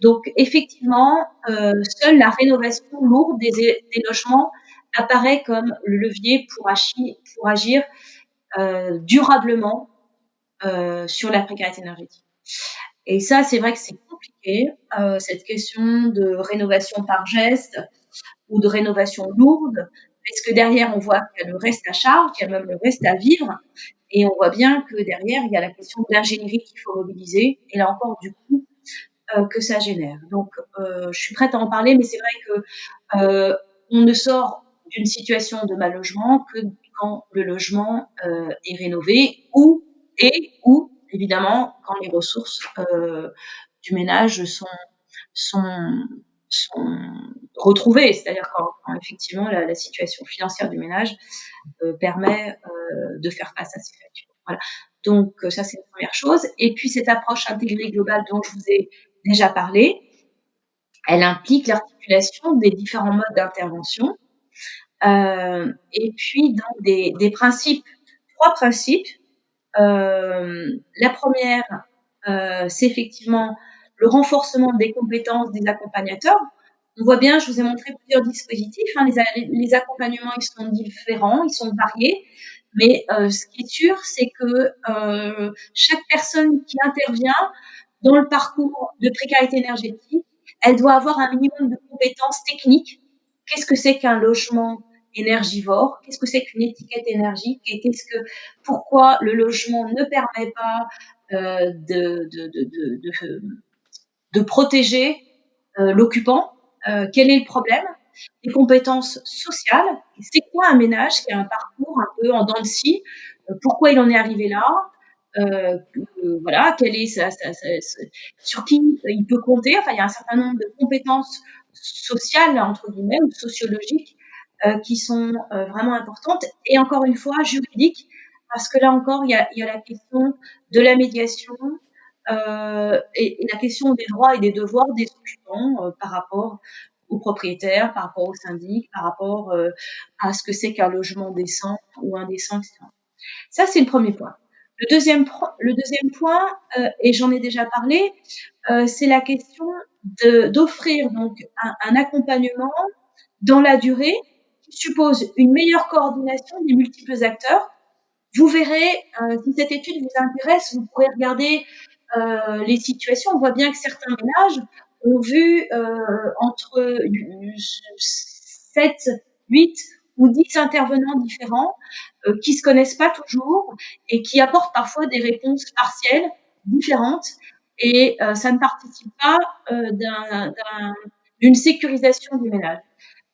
S2: Donc effectivement, seule la rénovation lourde des logements apparaît comme le levier pour agir durablement sur la précarité énergétique. Et ça, c'est vrai que c'est compliqué, cette question de rénovation par geste ou de rénovation lourde, parce que derrière, on voit qu'il y a le reste à charge, il y a même le reste à vivre, et on voit bien que derrière, il y a la question de l'ingénierie qu'il faut mobiliser, et là encore, du coup, que ça génère. Donc, je suis prête à en parler, mais c'est vrai que on ne sort d'une situation de mal logement que quand le logement est rénové ou évidemment quand les ressources du ménage sont, sont retrouvées, c'est-à-dire quand effectivement la situation financière du ménage permet de faire face à ces factures. Voilà. Donc ça, c'est une première chose. Et puis cette approche intégrée globale dont je vous ai déjà parlé, elle implique l'articulation des différents modes d'intervention et puis donc des principes, 3 principes. La première, c'est effectivement le renforcement des compétences des accompagnateurs. On voit bien, je vous ai montré plusieurs dispositifs, hein, les accompagnements, ils sont différents, ils sont variés, mais ce qui est sûr, c'est que chaque personne qui intervient dans le parcours de précarité énergétique, elle doit avoir un minimum de compétences techniques. Qu'est-ce que c'est qu'un logement énergivore? Qu'est-ce que c'est qu'une étiquette énergique? Et pourquoi le logement ne permet pas de protéger l'occupant? Quel est le problème? Les compétences sociales. C'est quoi un ménage qui a un parcours parcours un peu en dents de scie, pourquoi il en est arrivé là, voilà, quelle est sur qui il peut compter. Enfin, il y a un certain nombre de compétences sociales, entre guillemets, ou sociologiques, qui sont vraiment importantes. Et encore une fois, juridiques, parce que là encore, il y a la question de la médiation et la question des droits et des devoirs des occupants par rapport aux propriétaires, par rapport aux syndics, par rapport à ce que c'est qu'un logement décent ou indécent, etc. Ça, c'est le premier point. Le deuxième point, et j'en ai déjà parlé, c'est la question d'offrir donc un accompagnement dans la durée qui suppose une meilleure coordination des multiples acteurs. Vous verrez, si cette étude vous intéresse, vous pourrez regarder les situations. On voit bien que certains ménages ont vu entre 7, 8 ou 10 intervenants différents qui se connaissent pas toujours et qui apportent parfois des réponses partielles, différentes, et ça ne participe pas d'une sécurisation du ménage.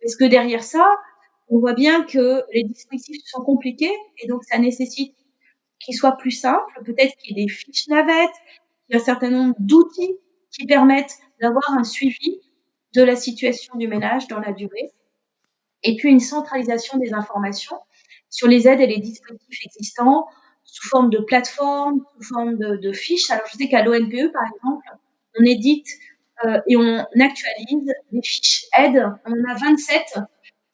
S2: Parce que derrière ça, on voit bien que les dispositifs sont compliqués et donc ça nécessite qu'ils soient plus simples, peut-être qu'il y ait des fiches navettes, qu'il y ait un certain nombre d'outils qui permettent d'avoir un suivi de la situation du ménage dans la durée, et puis une centralisation des informations sur les aides et les dispositifs existants sous forme de plateformes, sous forme de fiches. Alors je sais qu'à l'ONPE, par exemple, on édite et on actualise des fiches aides. On en a 27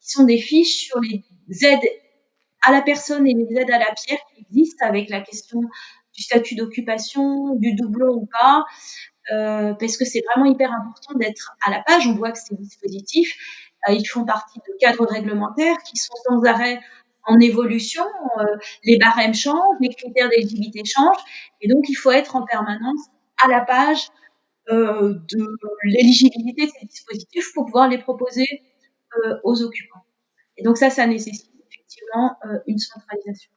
S2: qui sont des fiches sur les aides à la personne et les aides à la pierre qui existent, avec la question du statut d'occupation, du doublon ou pas, parce que c'est vraiment hyper important d'être à la page. On voit que ces dispositifs, ils font partie de cadres réglementaires qui sont sans arrêt en évolution. Les barèmes changent, les critères d'éligibilité changent, et donc il faut être en permanence à la page de l'éligibilité de ces dispositifs pour pouvoir les proposer aux occupants. Et donc ça nécessite effectivement une centralisation.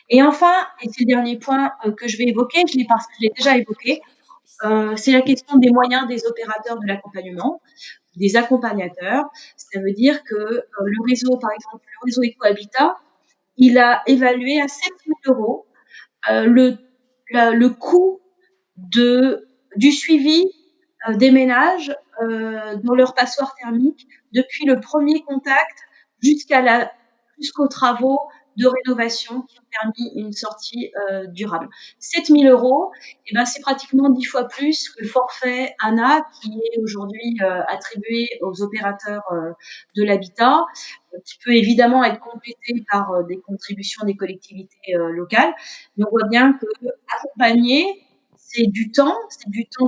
S2: Et enfin, et c'est le dernier point que je vais évoquer, parce que je l'ai déjà évoqué, c'est la question des moyens des opérateurs de l'accompagnement, des accompagnateurs. Ça veut dire que le réseau, par exemple, le réseau Ecohabitat, il a évalué à 7 000 € le coût du suivi des ménages dans leur passoire thermique depuis le premier contact jusqu'aux travaux de rénovation qui ont permis une sortie durable. 7 000 €, eh ben, c'est pratiquement 10 fois plus que le forfait ANA qui est aujourd'hui attribué aux opérateurs de l'habitat, qui peut évidemment être complété par des contributions des collectivités locales. Mais on voit bien que accompagner, c'est du temps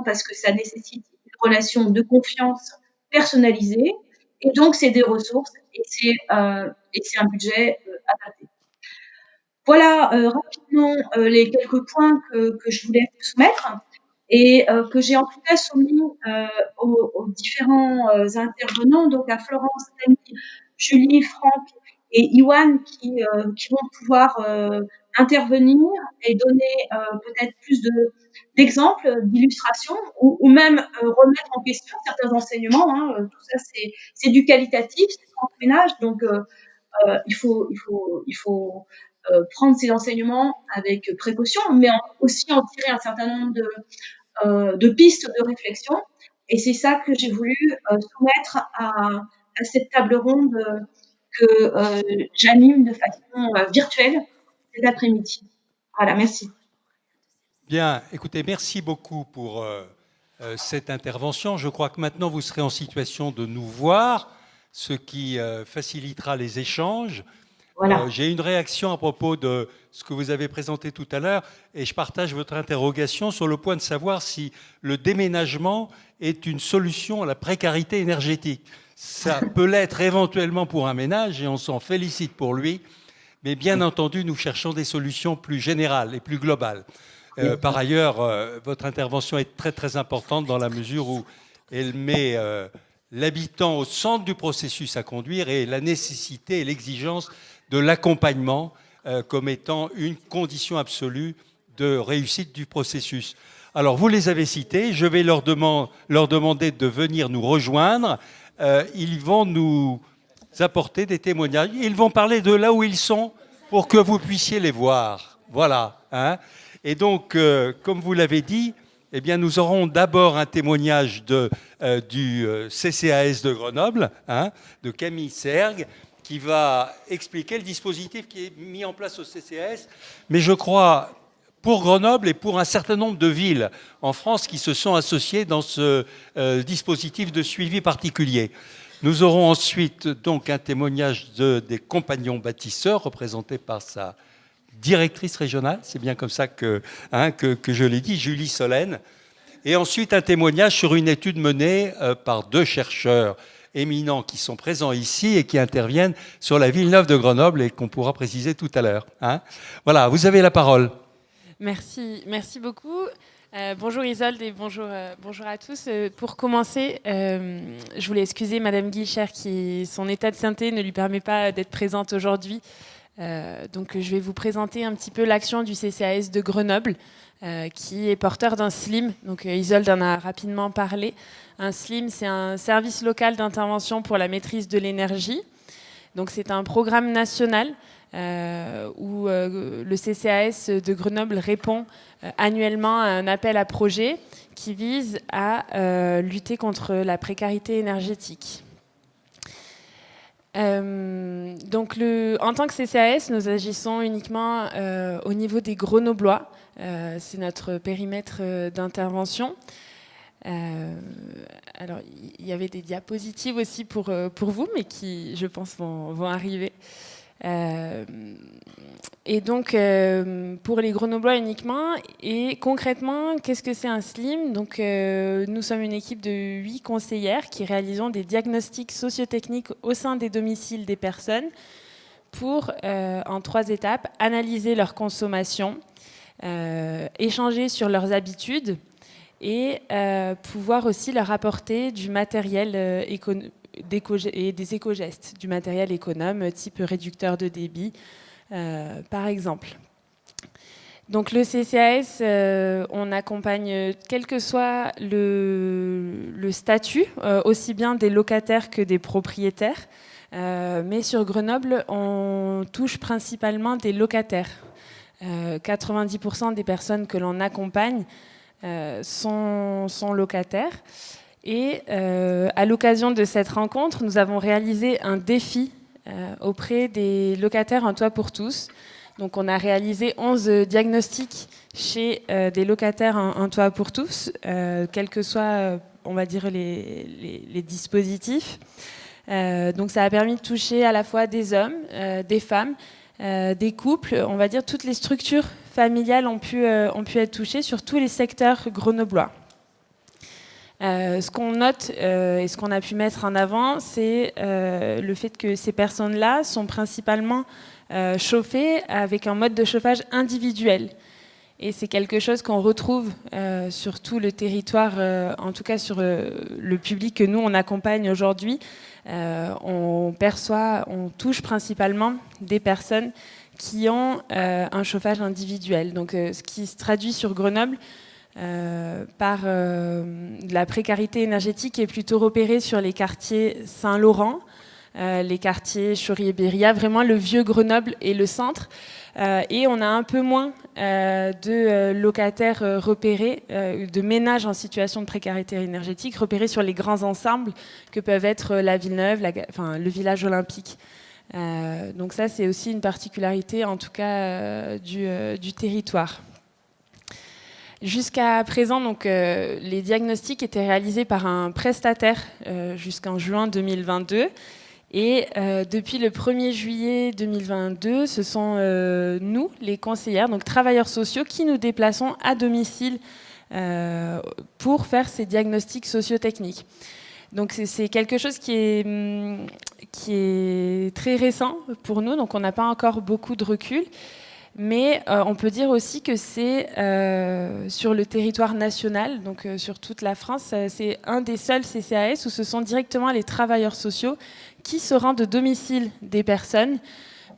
S2: parce que ça nécessite une relation de confiance personnalisée, et donc c'est des ressources et c'est un budget adapté. Voilà rapidement les quelques points que je voulais vous soumettre et que j'ai en tout cas soumis aux différents intervenants, donc à Florence, Camille, Julie, Franck et Iwan qui vont pouvoir intervenir et donner peut-être plus d'exemples, d'illustrations, ou même remettre en question certains enseignements. Tout ça, c'est du qualitatif, c'est transménage, donc il faut prendre ces enseignements avec précaution, mais aussi en tirer un certain nombre de pistes de réflexion. Et c'est ça que j'ai voulu soumettre à cette table ronde que j'anime de façon virtuelle cet après-midi. Voilà, merci.
S1: Bien, écoutez, merci beaucoup pour cette intervention. Je crois que maintenant vous serez en situation de nous voir, ce qui facilitera les échanges.
S2: Voilà.
S1: J'ai une réaction à propos de ce que vous avez présenté tout à l'heure, et je partage votre interrogation sur le point de savoir si le déménagement est une solution à la précarité énergétique. Ça peut l'être éventuellement pour un ménage, et on s'en félicite pour lui, mais bien entendu, nous cherchons des solutions plus générales et plus globales. Par ailleurs, votre intervention est très très importante dans la mesure où elle met l'habitant au centre du processus à conduire, et la nécessité et l'exigence de l'accompagnement comme étant une condition absolue de réussite du processus. Alors, vous les avez cités, je vais leur demander de venir nous rejoindre. Ils vont nous apporter des témoignages. Ils vont parler de là où ils sont. pour que vous puissiez les voir. Voilà. Hein. Et donc, comme vous l'avez dit, eh bien, nous aurons d'abord un témoignage du CCAS de Grenoble, hein, de Camille Sergue, qui va expliquer le dispositif qui est mis en place au CCAS. Mais je crois, pour Grenoble et pour un certain nombre de villes en France qui se sont associées dans ce dispositif de suivi particulier. Nous aurons ensuite donc un témoignage des compagnons bâtisseurs représentés par sa directrice régionale, c'est bien comme ça que je l'ai dit, Julie Solène. Et ensuite un témoignage sur une étude menée par 2 chercheurs éminents qui sont présents ici et qui interviennent sur la ville neuve de Grenoble et qu'on pourra préciser tout à l'heure. Hein. Voilà, vous avez la parole.
S3: Merci beaucoup. Bonjour Isolde et bonjour à tous. Pour commencer, je voulais excuser Madame Guilcher qui, son état de santé ne lui permet pas d'être présente aujourd'hui. Donc je vais vous présenter un petit peu l'action du CCAS de Grenoble qui est porteur d'un SLIM. Donc Isolde en a rapidement parlé. Un SLIM, c'est un service local d'intervention pour la maîtrise de l'énergie. Donc c'est un programme national où le CCAS de Grenoble répond annuellement à un appel à projet qui vise à lutter contre la précarité énergétique. Donc en tant que CCAS, nous agissons uniquement au niveau des Grenoblois. C'est notre périmètre d'intervention. Alors, il y avait des diapositives aussi pour vous, mais qui, je pense, vont arriver. Et donc, pour les Grenoblois uniquement, et concrètement, qu'est-ce que c'est un SLIM ? Donc, nous sommes une équipe de 8 conseillères qui réalisons des diagnostics sociotechniques au sein des domiciles des personnes pour, en 3 étapes, analyser leur consommation, échanger sur leurs habitudes et pouvoir aussi leur apporter du matériel et des éco-gestes, du matériel économe type réducteur de débit, par exemple. Donc le CCAS, on accompagne quel que soit le statut, aussi bien des locataires que des propriétaires. Mais sur Grenoble, on touche principalement des locataires. 90% des personnes que l'on accompagne sont locataires. Et à l'occasion de cette rencontre, nous avons réalisé un défi auprès des locataires en toit pour tous. Donc on a réalisé 11 diagnostics chez des locataires en toit pour tous, quels que soient, on va dire, les dispositifs. Donc ça a permis de toucher à la fois des hommes, des femmes, des couples, on va dire toutes les structures familiales ont pu être touchées sur tous les secteurs grenoblois. Ce qu'on note et ce qu'on a pu mettre en avant, c'est le fait que ces personnes-là sont principalement chauffées avec un mode de chauffage individuel. Et c'est quelque chose qu'on retrouve sur tout le territoire, en tout cas sur le public que nous, on accompagne aujourd'hui. On touche principalement des personnes qui ont un chauffage individuel. Donc, ce qui se traduit sur Grenoble par de la précarité énergétique est plutôt repérée sur les quartiers Saint-Laurent, les quartiers Chaury-et-Béria, vraiment le vieux Grenoble et le centre. Et on a un peu moins de locataires repérés, de ménages en situation de précarité énergétique repérés sur les grands ensembles que peuvent être la Villeneuve, le village olympique. Donc ça, c'est aussi une particularité, en tout cas, du territoire. Jusqu'à présent, donc, les diagnostics étaient réalisés par un prestataire jusqu'en juin 2022. Et depuis le 1er juillet 2022, ce sont nous, les conseillères, donc travailleurs sociaux, qui nous déplaçons à domicile pour faire ces diagnostics sociotechniques. Donc c'est quelque chose qui est très récent pour nous, donc on n'a pas encore beaucoup de recul. Mais on peut dire aussi que c'est sur le territoire national, donc sur toute la France, c'est un des seuls CCAS où ce sont directement les travailleurs sociaux qui se rendent au domicile des personnes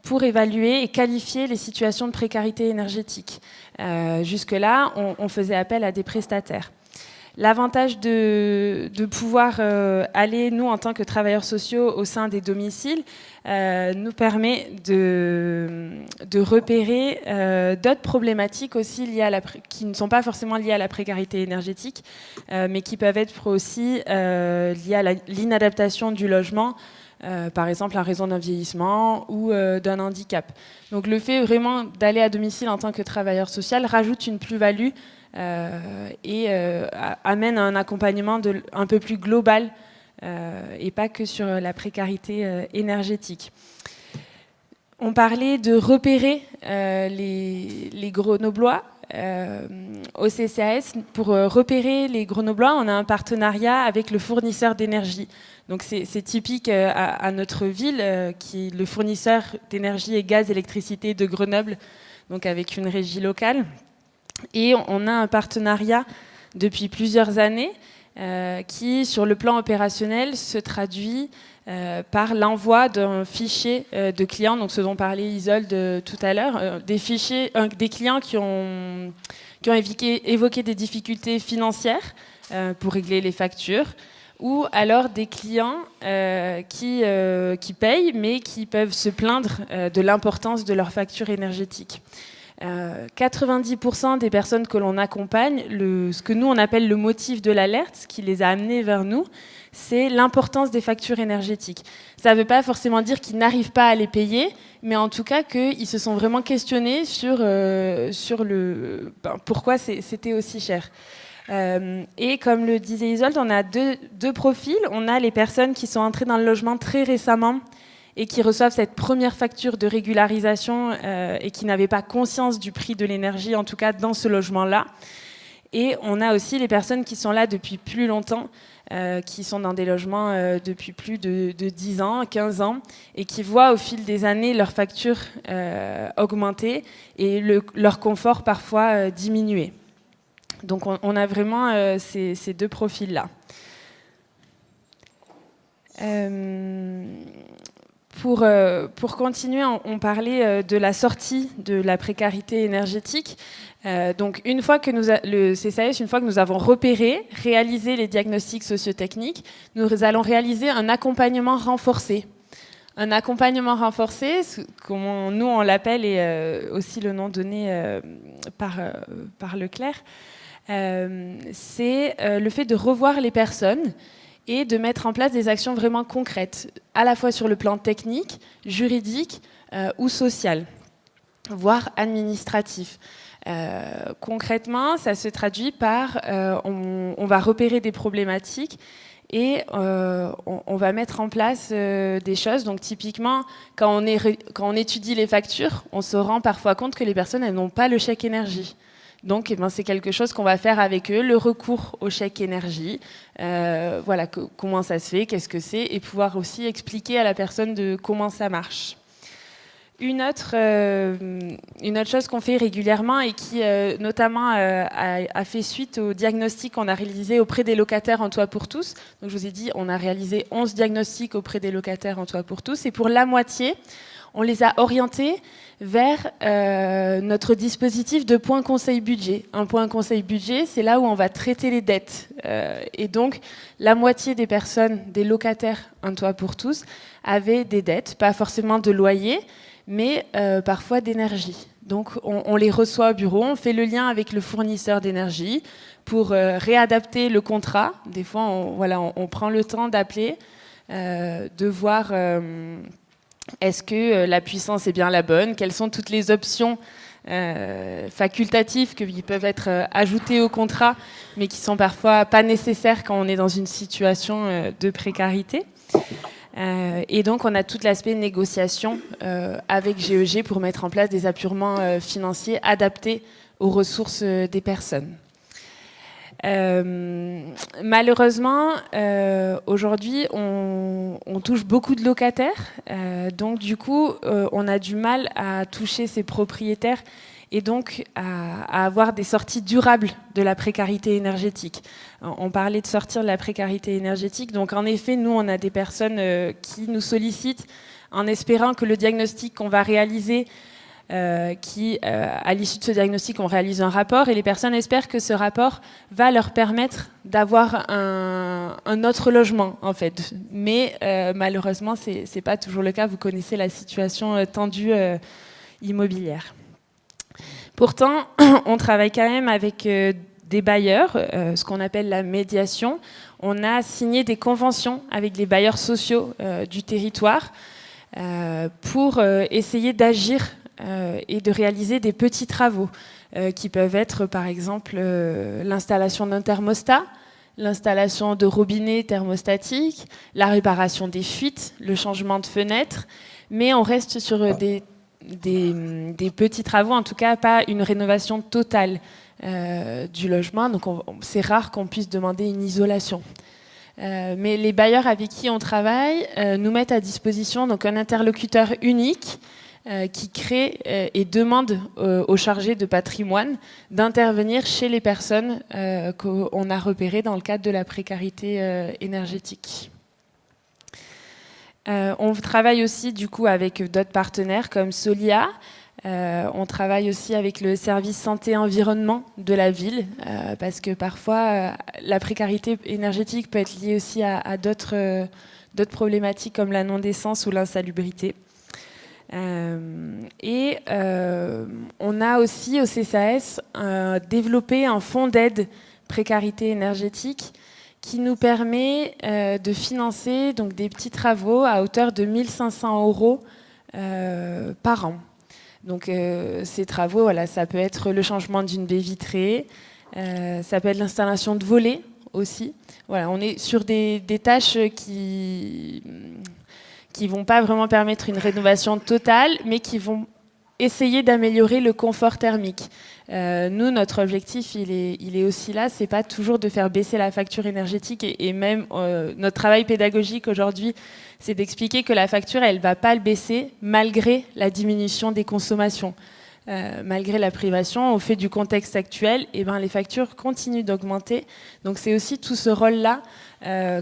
S3: pour évaluer et qualifier les situations de précarité énergétique. Jusque-là, on faisait appel à des prestataires. L'avantage de pouvoir aller, nous, en tant que travailleurs sociaux, au sein des domiciles, nous permet de repérer d'autres problématiques aussi liées qui ne sont pas forcément liées à la précarité énergétique, mais qui peuvent être aussi liées à l'inadaptation du logement, par exemple en raison d'un vieillissement ou d'un handicap. Donc le fait vraiment d'aller à domicile en tant que travailleur social rajoute une plus-value et amène un accompagnement un peu plus global et pas que sur la précarité énergétique. On parlait de repérer les Grenoblois. Au CCAS, pour repérer les Grenoblois, on a un partenariat avec le fournisseur d'énergie. Donc c'est typique à notre ville, qui est le fournisseur d'énergie et gaz électricité de Grenoble, donc avec une régie locale. Et on a un partenariat depuis plusieurs années qui, sur le plan opérationnel, se traduit par l'envoi d'un fichier de clients, donc ce dont parlait Isolde tout à l'heure, des clients qui ont évoqué des difficultés financières pour régler les factures, ou alors des clients qui payent, mais qui peuvent se plaindre de l'importance de leur facture énergétique. 90% des personnes que l'on accompagne, ce que nous on appelle le motif de l'alerte, ce qui les a amenés vers nous, c'est l'importance des factures énergétiques. Ça ne veut pas forcément dire qu'ils n'arrivent pas à les payer, mais en tout cas qu'ils se sont vraiment questionnés sur pourquoi c'était aussi cher. Et comme le disait Isolde, on a deux profils. On a les personnes qui sont entrées dans le logement très récemment et qui reçoivent cette première facture de régularisation et qui n'avaient pas conscience du prix de l'énergie, en tout cas dans ce logement-là. Et on a aussi les personnes qui sont là depuis plus longtemps, qui sont dans des logements depuis plus de 10 ans, 15 ans, et qui voient au fil des années leur facture augmenter et leur confort parfois diminuer. Donc on a vraiment ces deux profils-là. Pour continuer, on parlait de la sortie de la précarité énergétique. Donc une fois que le CCAS, une fois que nous avons repéré, réalisé les diagnostics sociotechniques, nous allons réaliser un accompagnement renforcé. Un accompagnement renforcé, comme nous on l'appelle, et aussi le nom donné par Leclerc, c'est le fait de revoir les personnes et de mettre en place des actions vraiment concrètes, à la fois sur le plan technique, juridique ou social, voire administratif. Concrètement, ça se traduit par on va repérer des problématiques et on va mettre en place des choses. Donc typiquement, quand on étudie les factures, on se rend parfois compte que les personnes elles n'ont pas le chèque énergie. Donc c'est quelque chose qu'on va faire avec eux, le recours au chèque énergie, voilà, comment ça se fait, qu'est-ce que c'est, et pouvoir aussi expliquer à la personne de comment ça marche. Une autre chose qu'on fait régulièrement et qui notamment a fait suite au diagnostic qu'on a réalisé auprès des locataires en Toit pour tous. Donc je vous ai dit, on a réalisé 11 diagnostics auprès des locataires en Toit pour tous, et pour la moitié, on les a orientés vers notre dispositif de point conseil budget. Un point conseil budget, c'est là où on va traiter les dettes. Et donc, la moitié des personnes, des locataires Un Toit pour tous, avaient des dettes, pas forcément de loyer, mais parfois d'énergie. Donc, on les reçoit au bureau, on fait le lien avec le fournisseur d'énergie pour réadapter le contrat. Des fois, on prend le temps d'appeler, de voir... est-ce que la puissance est bien la bonne? Quelles sont toutes les options facultatives qui peuvent être ajoutées au contrat, mais qui sont parfois pas nécessaires quand on est dans une situation de précarité? Et donc, on a tout l'aspect négociation avec GEG pour mettre en place des apurements financiers adaptés aux ressources des personnes. Malheureusement, aujourd'hui, on touche beaucoup de locataires, donc du coup, on a du mal à toucher ces propriétaires et donc à avoir des sorties durables de la précarité énergétique. On parlait de sortir de la précarité énergétique, donc en effet, nous, on a des personnes qui nous sollicitent en espérant que le diagnostic qu'on va réaliser qui, à l'issue de ce diagnostic, on réalise un rapport et les personnes espèrent que ce rapport va leur permettre d'avoir un autre logement, en fait. Mais malheureusement, c'est pas toujours le cas. Vous connaissez la situation tendue immobilière. Pourtant, on travaille quand même avec des bailleurs, ce qu'on appelle la médiation. On a signé des conventions avec les bailleurs sociaux du territoire pour essayer d'agir et de réaliser des petits travaux qui peuvent être par exemple l'installation d'un thermostat, l'installation de robinets thermostatiques, la réparation des fuites, le changement de fenêtres, mais on reste sur des petits travaux, en tout cas pas une rénovation totale du logement, donc c'est rare qu'on puisse demander une isolation. Mais les bailleurs avec qui on travaille nous mettent à disposition donc un interlocuteur unique qui crée et demande aux chargés de patrimoine d'intervenir chez les personnes qu'on a repérées dans le cadre de la précarité énergétique. On travaille aussi du coup avec d'autres partenaires comme Solia. On travaille aussi avec le service santé-environnement de la ville parce que parfois la précarité énergétique peut être liée aussi à d'autres problématiques comme la non-décence ou l'insalubrité. Et on a aussi au CCAS développé un fonds d'aide précarité énergétique qui nous permet de financer donc, des petits travaux à hauteur de 1 500 € par an. Donc ces travaux, voilà, ça peut être le changement d'une baie vitrée, ça peut être l'installation de volets aussi. Voilà, on est sur des tâches qui vont pas vraiment permettre une rénovation totale, mais qui vont essayer d'améliorer le confort thermique. Nous, notre objectif, il est aussi là, c'est pas toujours de faire baisser la facture énergétique et même notre travail pédagogique aujourd'hui, c'est d'expliquer que la facture, elle va pas le baisser malgré la diminution des consommations. Malgré la privation, au fait du contexte actuel, eh ben, les factures continuent d'augmenter. Donc c'est aussi tout ce rôle-là,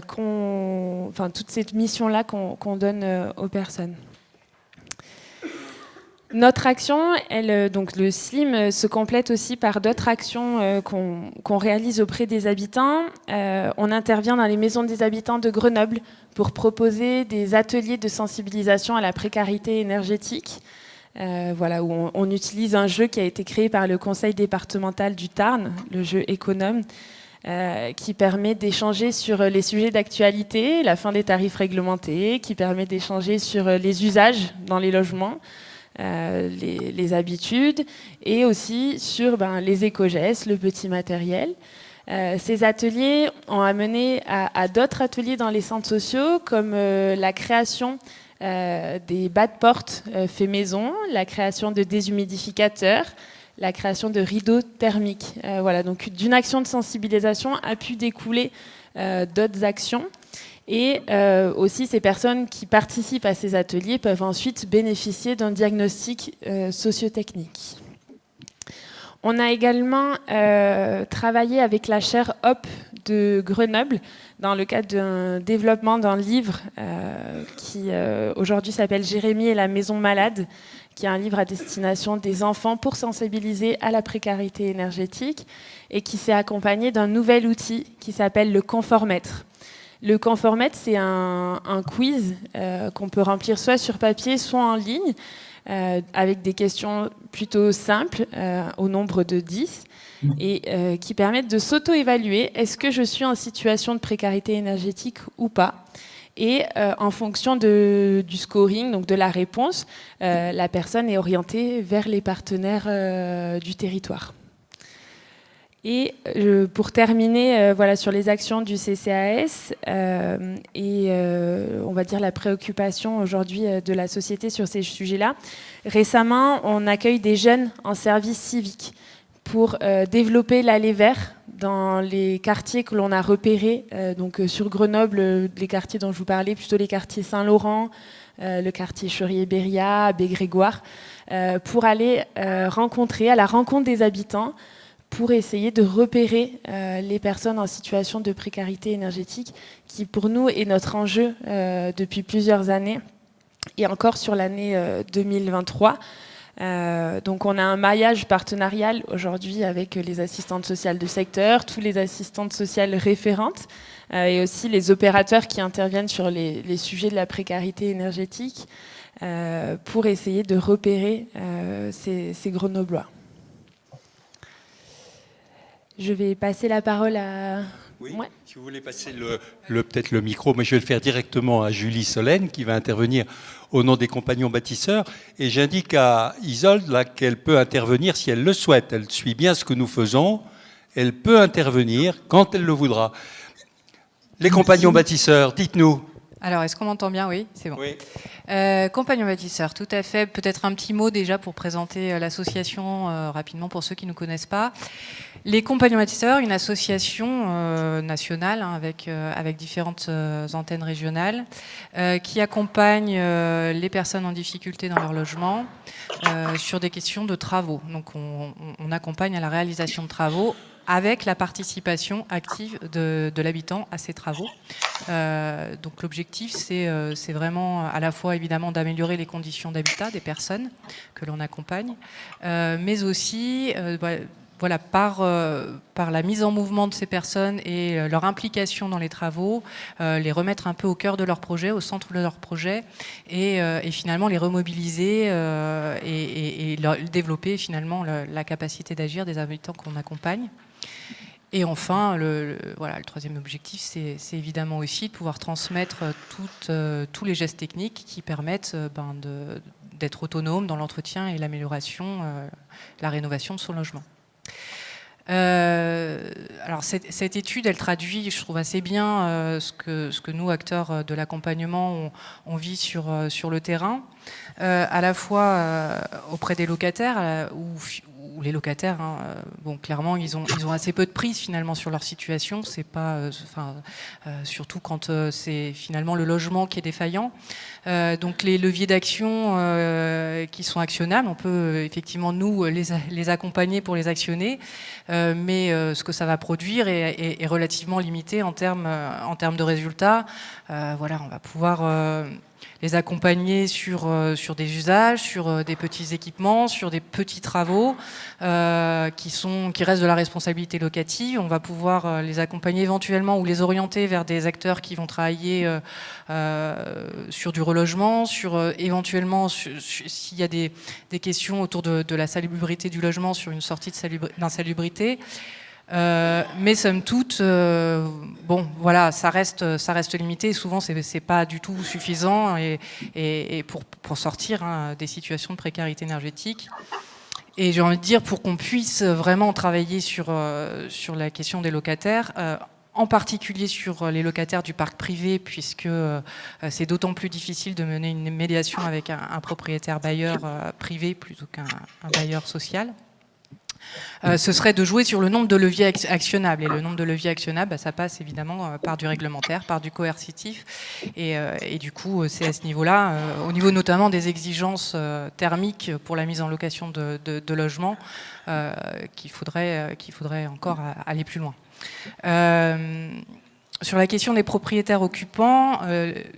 S3: toute cette mission-là qu'on donne aux personnes. Notre action, donc le SLIM, se complète aussi par d'autres actions qu'on réalise auprès des habitants. On intervient dans les maisons des habitants de Grenoble pour proposer des ateliers de sensibilisation à la précarité énergétique. Voilà, où on utilise un jeu qui a été créé par le conseil départemental du Tarn, le jeu Économe, qui permet d'échanger sur les sujets d'actualité, la fin des tarifs réglementés, qui permet d'échanger sur les usages dans les logements, les habitudes, et aussi sur les éco-gestes, le petit matériel. Ces ateliers ont amené à d'autres ateliers dans les centres sociaux, comme la création des bas de porte fait maison, la création de déshumidificateurs, la création de rideaux thermiques. Voilà, donc d'une action de sensibilisation a pu découler d'autres actions. Et aussi, ces personnes qui participent à ces ateliers peuvent ensuite bénéficier d'un diagnostic sociotechnique. On a également travaillé avec la chaire HOP de Grenoble dans le cadre d'un développement d'un livre qui aujourd'hui s'appelle Jérémie et la maison malade, qui est un livre à destination des enfants pour sensibiliser à la précarité énergétique et qui s'est accompagné d'un nouvel outil qui s'appelle le Conformètre. Le Conformètre, c'est un quiz qu'on peut remplir soit sur papier, soit en ligne, avec des questions plutôt simples, au nombre de 10, et qui permettent de s'auto-évaluer. Est-ce que je suis en situation de précarité énergétique ou pas ? Et en fonction du scoring, donc de la réponse, la personne est orientée vers les partenaires du territoire. Et pour terminer, voilà, sur les actions du CCAS et on va dire la préoccupation aujourd'hui de la société sur ces sujets-là, récemment, on accueille des jeunes en service civique pour développer l'allée vert dans les quartiers que l'on a repérés. Donc sur Grenoble, les quartiers dont je vous parlais, plutôt les quartiers Saint-Laurent, le quartier Cherier-Béria, Baie-Grégoire, pour aller rencontrer, à la rencontre des habitants, pour essayer de repérer les personnes en situation de précarité énergétique, qui pour nous est notre enjeu depuis plusieurs années, et encore sur l'année 2023. Donc on a un maillage partenarial aujourd'hui avec les assistantes sociales du secteur, tous les assistantes sociales référentes et aussi les opérateurs qui interviennent sur les sujets de la précarité énergétique pour essayer de repérer ces grenoblois. Je vais passer la parole à...
S1: Oui, ouais. Si vous voulez passer peut-être le micro, mais je vais le faire directement à Julie Solène qui va intervenir au nom des compagnons bâtisseurs. Et j'indique à Isolde là, qu'elle peut intervenir si elle le souhaite. Elle suit bien ce que nous faisons. Elle peut intervenir quand elle le voudra. Les compagnons bâtisseurs, dites-nous.
S4: Alors, est-ce qu'on m'entend bien? Oui, c'est bon.
S1: Oui.
S4: Compagnons bâtisseurs, tout à fait. Peut-être un petit mot déjà pour présenter l'association rapidement pour ceux qui ne nous connaissent pas. Les Compagnons bâtisseurs, une association nationale avec différentes antennes régionales qui accompagne les personnes en difficulté dans leur logement sur des questions de travaux. Donc on accompagne à la réalisation de travaux avec la participation active de l'habitant à ces travaux. Donc l'objectif, c'est vraiment à la fois évidemment d'améliorer les conditions d'habitat des personnes que l'on accompagne, mais aussi voilà, par la mise en mouvement de ces personnes et leur implication dans les travaux, les remettre un peu au cœur de leur projet, au centre de leur projet, et finalement les remobiliser et développer finalement la capacité d'agir des habitants qu'on accompagne. Et enfin, voilà, le troisième objectif, c'est évidemment aussi de pouvoir transmettre tous les gestes techniques qui permettent d'être autonome dans l'entretien et l'amélioration, la rénovation de son logement. Alors cette étude, elle traduit, je trouve assez bien ce que nous, acteurs de l'accompagnement, on vit sur le terrain, à la fois auprès des locataires, où les locataires, bon, clairement, ils ont assez peu de prise finalement sur leur situation. C'est pas, surtout quand c'est finalement le logement qui est défaillant. Donc les leviers d'action qui sont actionnables, on peut effectivement nous les accompagner pour les actionner, mais ce que ça va produire est relativement limité en termes de résultats. Voilà, on va pouvoir les accompagner sur des usages, sur des petits équipements, sur des petits travaux qui restent de la responsabilité locative. On va pouvoir les accompagner éventuellement ou les orienter vers des acteurs qui vont travailler sur du relogement, éventuellement s'il y a des questions autour de la salubrité du logement, sur une sortie d'insalubrité. Mais somme toute, bon, voilà, ça reste limité. Et souvent, c'est pas du tout suffisant et pour sortir des situations de précarité énergétique. Et j'ai envie de dire, pour qu'on puisse vraiment travailler sur la question des locataires, en particulier sur les locataires du parc privé, puisque c'est d'autant plus difficile de mener une médiation avec un propriétaire bailleur privé plutôt qu'un bailleur social. Ce serait de jouer sur le nombre de leviers actionnables. Et le nombre de leviers actionnables, ça passe évidemment par du réglementaire, par du coercitif. Et du coup, c'est à ce niveau-là, au niveau notamment des exigences thermiques pour la mise en location de logements, qu'il faudrait encore aller plus loin. Sur la question des propriétaires occupants,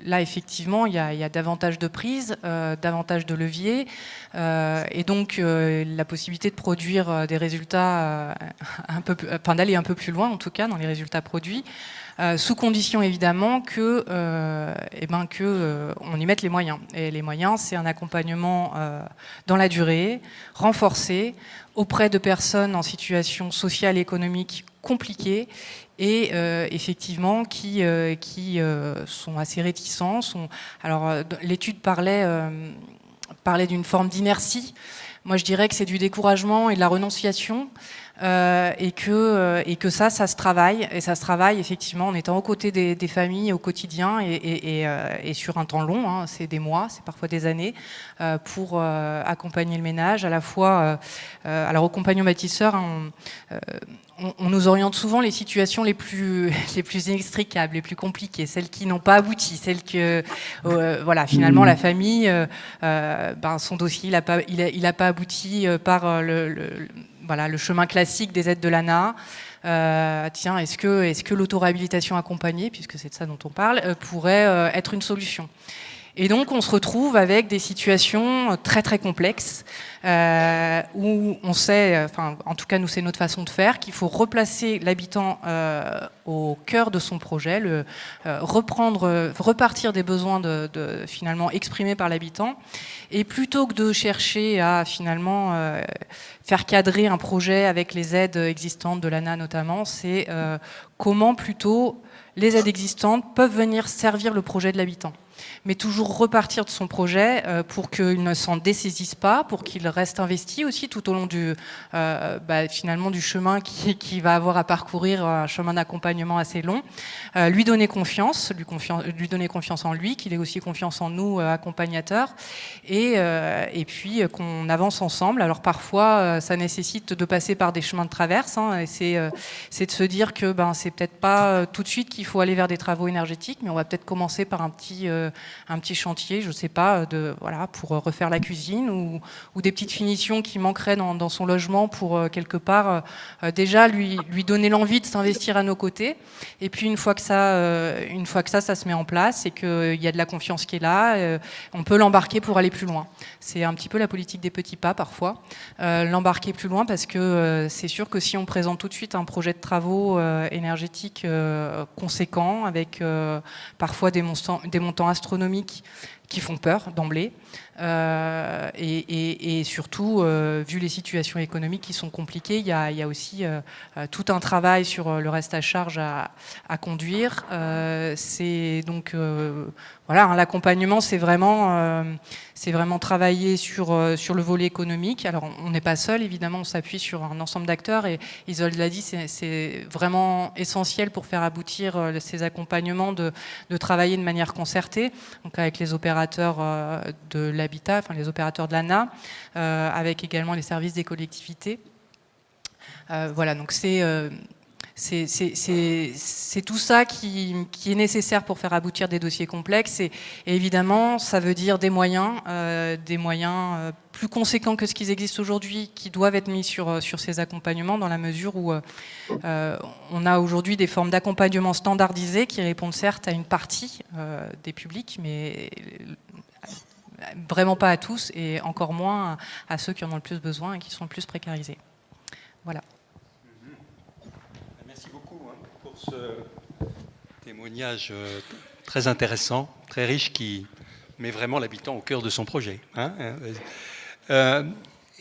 S4: là effectivement il y a davantage de prise, davantage de leviers, et donc la possibilité de produire des résultats d'aller un peu plus loin en tout cas dans les résultats produits, sous condition évidemment que on y mette les moyens. Et les moyens, c'est un accompagnement dans la durée, renforcé, auprès de personnes en situation sociale et économique compliquée et effectivement qui sont assez réticents. Alors l'étude parlait d'une forme d'inertie. Moi je dirais que c'est du découragement et de la renonciation. Et que ça se travaille, et ça se travaille effectivement en étant aux côtés des familles au quotidien et sur un temps long, c'est des mois, c'est parfois des années, pour accompagner le ménage, à la fois, alors aux compagnons bâtisseurs, on nous oriente souvent les situations les plus inextricables, les plus compliquées, celles qui n'ont pas abouti, celles que, voilà, finalement la famille, son dossier il a pas abouti par le chemin classique des aides de l'ANA. Tiens, est-ce que l'auto-réhabilitation accompagnée, puisque c'est de ça dont on parle, pourrait être une solution ? Et donc on se retrouve avec des situations très très complexes où on sait, enfin en tout cas nous c'est notre façon de faire, qu'il faut replacer l'habitant au cœur de son projet, repartir des besoins finalement exprimés par l'habitant, et plutôt que de chercher à finalement faire cadrer un projet avec les aides existantes de l'ANA notamment, c'est comment plutôt les aides existantes peuvent venir servir le projet de l'habitant, mais toujours repartir de son projet pour qu'il ne s'en dessaisisse pas, pour qu'il reste investi aussi tout au long finalement du chemin qu'il va avoir à parcourir, un chemin d'accompagnement assez long, lui donner confiance, lui donner confiance en lui, qu'il ait aussi confiance en nous, accompagnateurs, et puis qu'on avance ensemble. Alors parfois, ça nécessite de passer par des chemins de traverse, et c'est de se dire que c'est peut-être pas tout de suite qu'il faut aller vers des travaux énergétiques, mais on va peut-être commencer par un petit chantier, je sais pas, pour refaire la cuisine ou des petites finitions qui manqueraient dans son logement pour quelque part déjà lui donner l'envie de s'investir à nos côtés. Et puis une fois que ça se met en place et qu'il y a de la confiance qui est là, on peut l'embarquer pour aller plus loin. C'est un petit peu la politique des petits pas parfois, l'embarquer plus loin, parce que c'est sûr que si on présente tout de suite un projet de travaux énergétiques conséquent avec parfois des montants astronomiques qui font peur d'emblée, et surtout, vu les situations économiques qui sont compliquées, il y a aussi tout un travail sur le reste à charge à conduire. C'est donc l'accompagnement, c'est vraiment travailler sur le volet économique. Alors on n'est pas seul, évidemment, on s'appuie sur un ensemble d'acteurs, et Isolde l'a dit, c'est vraiment essentiel pour faire aboutir ces accompagnements de travailler de manière concertée, donc avec les opérateurs de l'habitat, enfin les opérateurs de l'ANA, avec également les services des collectivités. Donc c'est tout ça qui est nécessaire pour faire aboutir des dossiers complexes, et évidemment ça veut dire des moyens plus conséquents que ce qui existe aujourd'hui, qui doivent être mis sur ces accompagnements, dans la mesure où on a aujourd'hui des formes d'accompagnement standardisées qui répondent certes à une partie des publics, mais vraiment pas à tous, et encore moins à ceux qui en ont le plus besoin et qui sont le plus précarisés. Voilà.
S1: Merci beaucoup pour ce témoignage très intéressant, très riche, qui met vraiment l'habitant au cœur de son projet.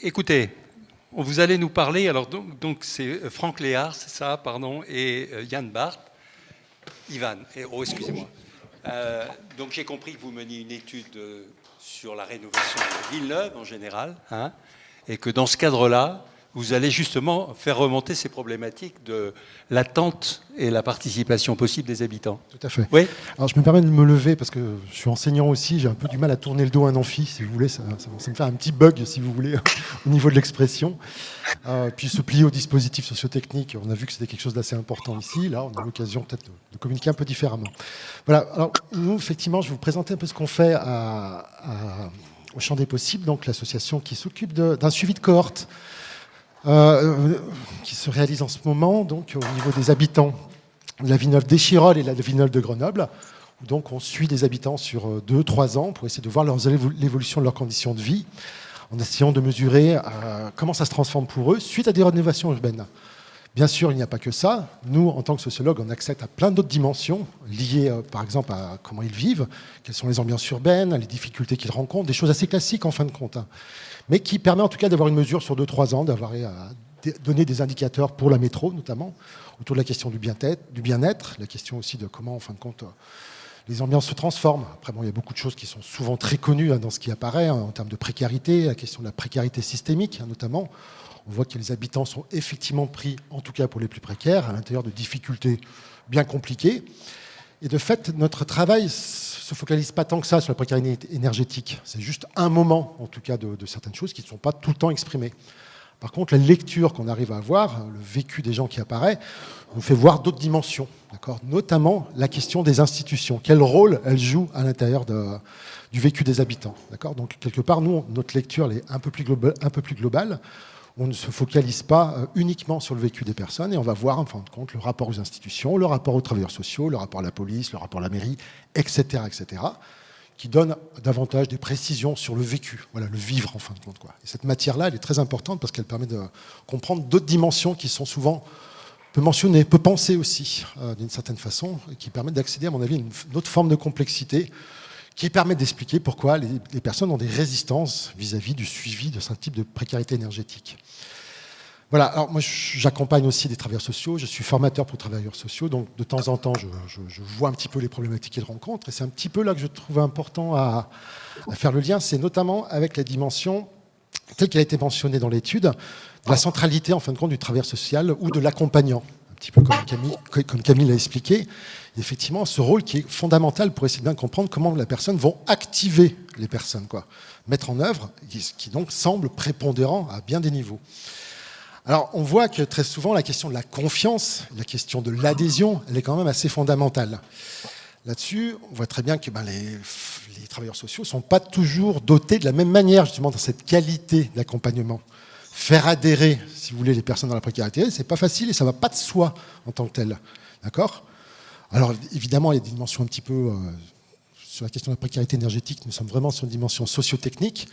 S1: Écoutez, vous allez nous parler, alors donc c'est Franck Léard, c'est ça, pardon, et Yann Barth, Ivan, excusez-moi. Donc j'ai compris que vous meniez une étude sur la rénovation de Villeneuve en général, et que dans ce cadre-là, vous allez justement faire remonter ces problématiques de l'attente et la participation possible des habitants.
S5: Tout à fait.
S1: Oui.
S5: Alors je me permets de me lever parce que je suis enseignant aussi, j'ai un peu du mal à tourner le dos à un amphi, si vous voulez, ça me fait un petit bug, si vous voulez, au niveau de l'expression. Puis se plier au dispositif sociotechnique, on a vu que c'était quelque chose d'assez important ici, là on a l'occasion peut-être de communiquer un peu différemment. Voilà, alors nous effectivement je vais vous présenter un peu ce qu'on fait au Champ des Possibles, donc l'association qui s'occupe d'un suivi de cohorte, qui se réalise en ce moment donc, au niveau des habitants de la Villeneuve d'Échirolles et la Villeneuve de Grenoble. Donc on suit des habitants sur 2-3 ans pour essayer de voir l'évolution de leurs conditions de vie, en essayant de mesurer comment ça se transforme pour eux suite à des rénovations urbaines. Bien sûr, il n'y a pas que ça. Nous, en tant que sociologues, on accède à plein d'autres dimensions liées, par exemple, à comment ils vivent, quelles sont les ambiances urbaines, les difficultés qu'ils rencontrent, des choses assez classiques en fin de compte, mais qui permet en tout cas d'avoir une mesure sur 2-3 ans, d'avoir donné des indicateurs pour la métro notamment, autour de la question du bien-être, la question aussi de comment, en fin de compte, les ambiances se transforment. Après, il y a beaucoup de choses qui sont souvent très connues dans ce qui apparaît, en termes de précarité, la question de la précarité systémique notamment. On voit que les habitants sont effectivement pris, en tout cas pour les plus précaires, à l'intérieur de difficultés bien compliquées. Et de fait, notre travail ne se focalise pas tant que ça sur la précarité énergétique. C'est juste un moment, en tout cas, de certaines choses qui ne sont pas tout le temps exprimées. Par contre, la lecture qu'on arrive à avoir, le vécu des gens qui apparaît, nous fait voir d'autres dimensions, d'accord ? Notamment la question des institutions. Quel rôle elles jouent à l'intérieur du vécu des habitants, d'accord ? Donc, quelque part, nous, notre lecture elle est un peu plus globale. On ne se focalise pas uniquement sur le vécu des personnes et on va voir en fin de compte le rapport aux institutions, le rapport aux travailleurs sociaux, le rapport à la police, le rapport à la mairie, etc., qui donne davantage des précisions sur le vécu, voilà, le vivre en fin de compte, quoi. Et cette matière-là, elle est très importante parce qu'elle permet de comprendre d'autres dimensions qui sont souvent peu mentionnées, peu pensées aussi, d'une certaine façon, et qui permettent d'accéder, à mon avis, à une autre forme de complexité qui permet d'expliquer pourquoi les personnes ont des résistances vis-à-vis du suivi de ce type de précarité énergétique. Voilà, alors moi j'accompagne aussi des travailleurs sociaux, je suis formateur pour travailleurs sociaux, donc de temps en temps je vois un petit peu les problématiques qu'ils rencontrent, et c'est un petit peu là que je trouve important à faire le lien, c'est notamment avec la dimension, telle qu'elle a été mentionnée dans l'étude, de la centralité en fin de compte du travailleur social ou de l'accompagnant, un petit peu comme Camille l'a expliqué, et effectivement ce rôle qui est fondamental pour essayer de bien comprendre comment la personne va activer les personnes, quoi, mettre en œuvre, qui donc semble prépondérant à bien des niveaux. Alors, on voit que très souvent, la question de la confiance, la question de l'adhésion, elle est quand même assez fondamentale. Là-dessus, on voit très bien que les travailleurs sociaux ne sont pas toujours dotés de la même manière, justement, dans cette qualité d'accompagnement. Faire adhérer, si vous voulez, les personnes dans la précarité, c'est pas facile et ça ne va pas de soi en tant que tel. D'accord ? Alors, évidemment, il y a des dimensions un petit peu... sur la question de la précarité énergétique, nous sommes vraiment sur une dimension socio-technique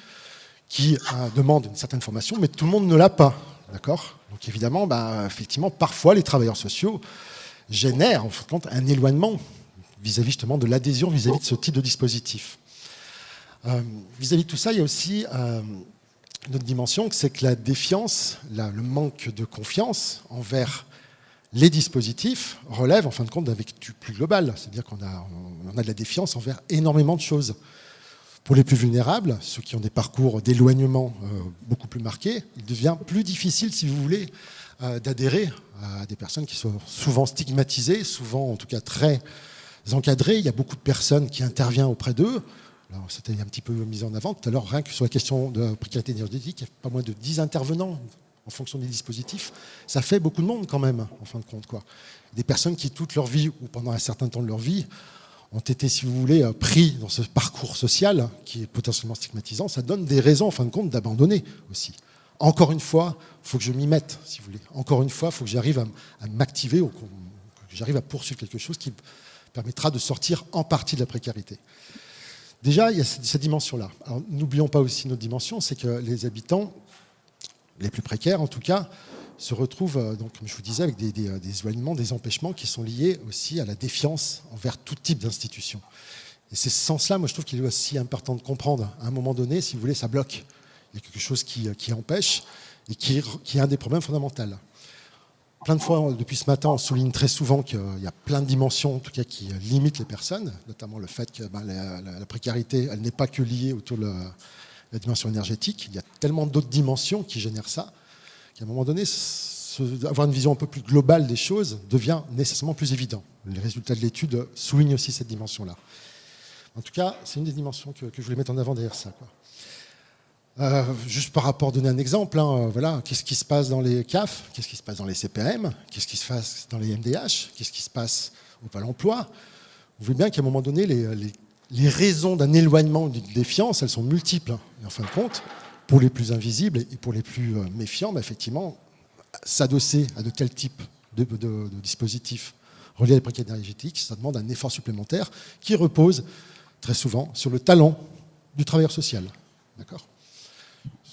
S5: qui demande une certaine formation, mais tout le monde ne l'a pas. D'accord ? Donc évidemment, effectivement, parfois les travailleurs sociaux génèrent en fin de compte un éloignement vis-à-vis justement de l'adhésion vis-à-vis de ce type de dispositif. Vis-à-vis de tout ça, il y a aussi une autre dimension, c'est que la défiance, le manque de confiance envers les dispositifs relève en fin de compte d'un vécu plus global. C'est-à-dire qu'on a de la défiance envers énormément de choses. Pour les plus vulnérables, ceux qui ont des parcours d'éloignement beaucoup plus marqués, il devient plus difficile, si vous voulez, d'adhérer à des personnes qui sont souvent stigmatisées, souvent en tout cas très encadrées. Il y a beaucoup de personnes qui interviennent auprès d'eux. Alors, c'était un petit peu mis en avant tout à l'heure, rien que sur la question de la précarité énergétique, il y a pas moins de 10 intervenants en fonction des dispositifs. Ça fait beaucoup de monde quand même, en fin de compte, quoi. Des personnes qui, toute leur vie, ou pendant un certain temps de leur vie, ont été, si vous voulez, pris dans ce parcours social qui est potentiellement stigmatisant, ça donne des raisons, en fin de compte, d'abandonner aussi. Encore une fois, il faut que je m'y mette, si vous voulez. Encore une fois, il faut que j'arrive à m'activer, ou que j'arrive à poursuivre quelque chose qui permettra de sortir en partie de la précarité. Déjà, il y a cette dimension-là. Alors, n'oublions pas aussi notre dimension, c'est que les habitants, les plus précaires en tout cas, se retrouvent, donc, comme je vous disais, avec des éloignements, des empêchements qui sont liés aussi à la défiance envers tout type d'institution. Et c'est ce sens-là, moi, je trouve qu'il est aussi important de comprendre. À un moment donné, si vous voulez, ça bloque. Il y a quelque chose qui empêche et qui est un des problèmes fondamentaux. Plein de fois, depuis ce matin, on souligne très souvent qu'il y a plein de dimensions, en tout cas, qui limitent les personnes, notamment le fait que la précarité, elle n'est pas que liée autour de la dimension énergétique. Il y a tellement d'autres dimensions qui génèrent ça, qu'à un moment donné, avoir une vision un peu plus globale des choses devient nécessairement plus évident. Les résultats de l'étude soulignent aussi cette dimension-là. En tout cas, c'est une des dimensions que je voulais mettre en avant derrière ça, quoi. Juste par rapport, donner un exemple, voilà, qu'est-ce qui se passe dans les CAF, qu'est-ce qui se passe dans les CPM, qu'est-ce qui se passe dans les MDH, qu'est-ce qui se passe au Pôle emploi. Vous voyez bien qu'à un moment donné, les raisons d'un éloignement ou d'une défiance, elles sont multiples. Et en fin de compte, pour les plus invisibles et pour les plus méfiants, effectivement, s'adosser à de tels types de dispositifs reliés à la précarité énergétique, ça demande un effort supplémentaire qui repose très souvent sur le talent du travailleur social. D'accord ?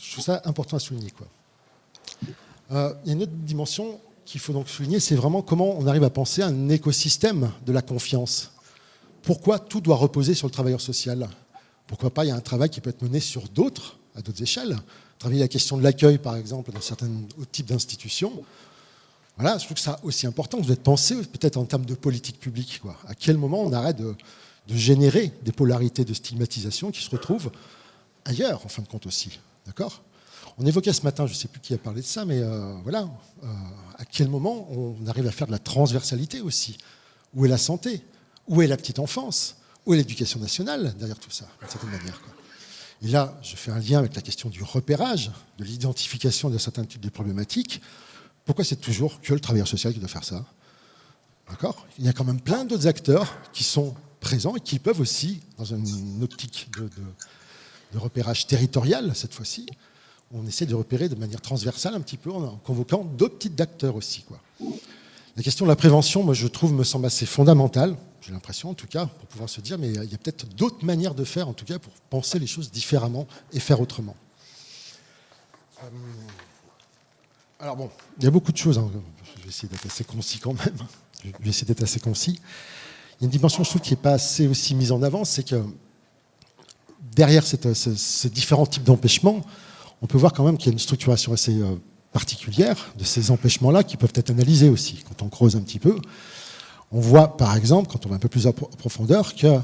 S5: Je trouve ça important à souligner, quoi. Il y a une autre dimension qu'il faut donc souligner, c'est vraiment comment on arrive à penser à un écosystème de la confiance. Pourquoi tout doit reposer sur le travailleur social ? Pourquoi pas il y a un travail qui peut être mené sur à d'autres échelles. Travailler la question de l'accueil, par exemple, dans certains types d'institutions. Voilà, je trouve que c'est aussi important que vous êtes pensé peut-être en termes de politique publique, quoi. À quel moment on arrête de générer des polarités de stigmatisation qui se retrouvent ailleurs, en fin de compte aussi. D'accord ? On évoquait ce matin, je ne sais plus qui a parlé de ça, mais voilà, à quel moment on arrive à faire de la transversalité aussi ? Où est la santé ? Où est la petite enfance ? Où est l'éducation nationale derrière tout ça, d'une certaine manière, quoi. Et là, je fais un lien avec la question du repérage, de l'identification de certains types de problématiques. Pourquoi c'est toujours que le travailleur social qui doit faire ça ? D'accord ? Il y a quand même plein d'autres acteurs qui sont présents et qui peuvent aussi, dans une optique de repérage territorial, cette fois-ci, on essaie de repérer de manière transversale un petit peu en convoquant d'autres types d'acteurs aussi, quoi. La question de la prévention, moi je trouve, me semble assez fondamentale, j'ai l'impression en tout cas, pour pouvoir se dire, mais il y a peut-être d'autres manières de faire, en tout cas, pour penser les choses différemment et faire autrement. Alors bon, il y a beaucoup de choses, hein. Je vais essayer d'être assez concis quand même, je vais essayer d'être assez concis. Il y a une dimension, je trouve, qui n'est pas assez aussi mise en avant, c'est que derrière ces différents types d'empêchements, on peut voir quand même qu'il y a une structuration assez particulière de ces empêchements-là qui peuvent être analysés aussi. Quand on creuse un petit peu, on voit par exemple, quand on va un peu plus en profondeur, que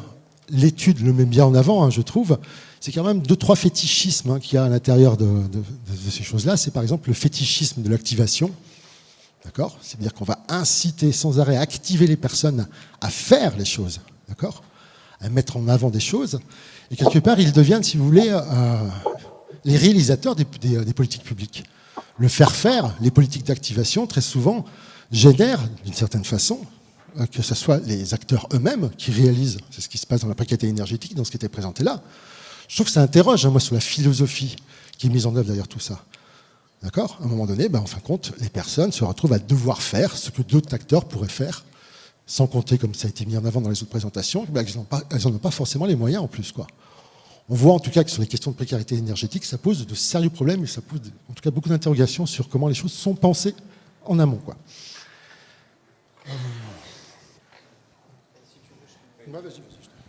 S5: l'étude le met bien en avant, hein, je trouve, c'est quand même 2-3 fétichismes hein, qu'il y a à l'intérieur de ces choses-là. C'est par exemple le fétichisme de l'activation. D'accord ? C'est-à-dire qu'on va inciter sans arrêt à activer les personnes à faire les choses, d'accord ? À mettre en avant des choses. Et quelque part, ils deviennent, si vous voulez, les réalisateurs des politiques publiques. Le faire, les politiques d'activation, très souvent, génèrent, d'une certaine façon, que ce soit les acteurs eux-mêmes qui réalisent, c'est ce qui se passe dans la précarité énergétique, dans ce qui était présenté là. Je trouve que ça interroge, hein, moi, sur la philosophie qui est mise en œuvre derrière tout ça. D'accord ? À un moment donné, en fin de compte, les personnes se retrouvent à devoir faire ce que d'autres acteurs pourraient faire, sans compter, comme ça a été mis en avant dans les autres présentations, elles n'en ont pas forcément les moyens en plus, quoi. On voit en tout cas que sur les questions de précarité énergétique, ça pose de sérieux problèmes et ça pose en tout cas beaucoup d'interrogations sur comment les choses sont pensées en amont, quoi.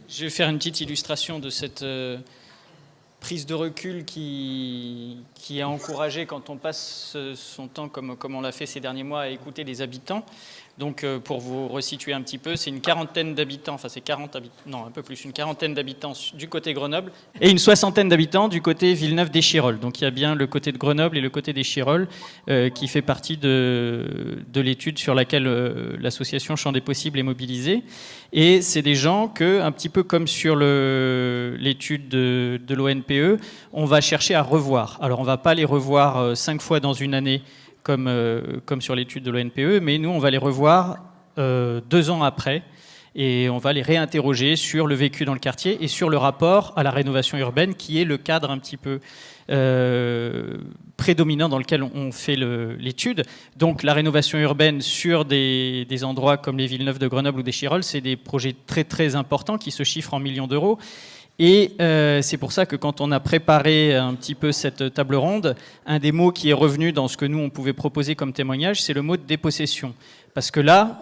S6: Je vais faire une petite illustration de cette prise de recul qui est encouragée quand on passe son temps, comme on l'a fait ces derniers mois, à écouter les habitants. Donc, pour vous resituer un petit peu, c'est une quarantaine d'habitants, enfin c'est 40 habitants, non un peu plus, une quarantaine d'habitants du côté Grenoble et une soixantaine d'habitants du côté Villeneuve-d'Échirolles. Donc il y a bien le côté de Grenoble et le côté d'Échirolles qui fait partie de l'étude sur laquelle l'association Champ des Possibles est mobilisée. Et c'est des gens que, un petit peu comme sur l'étude de l'ONPE, on va chercher à revoir. Alors on ne va pas les revoir 5 fois dans une année, comme sur l'étude de l'ONPE, mais nous, on va les revoir 2 ans après et on va les réinterroger sur le vécu dans le quartier et sur le rapport à la rénovation urbaine, qui est le cadre un petit peu prédominant dans lequel on fait l'étude. Donc la rénovation urbaine sur des endroits comme les Villeneuve de Grenoble ou d'Échirolles, c'est des projets très très importants qui se chiffrent en millions d'euros. Et c'est pour ça que quand on a préparé un petit peu cette table ronde, un des mots qui est revenu dans ce que nous, on pouvait proposer comme témoignage, c'est le mot de dépossession. Parce que là,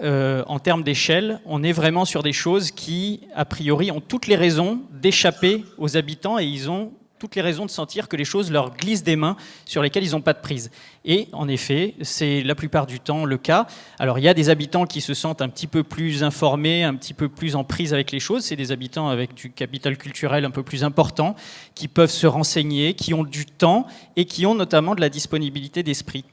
S6: en termes d'échelle, on est vraiment sur des choses qui, a priori, ont toutes les raisons d'échapper aux habitants et ils ont toutes les raisons de sentir que les choses leur glissent des mains sur lesquelles ils n'ont pas de prise. Et en effet, c'est la plupart du temps le cas. Alors il y a des habitants qui se sentent un petit peu plus informés, un petit peu plus en prise avec les choses. C'est des habitants avec du capital culturel un peu plus important, qui peuvent se renseigner, qui ont du temps et qui ont notamment de la disponibilité d'esprit.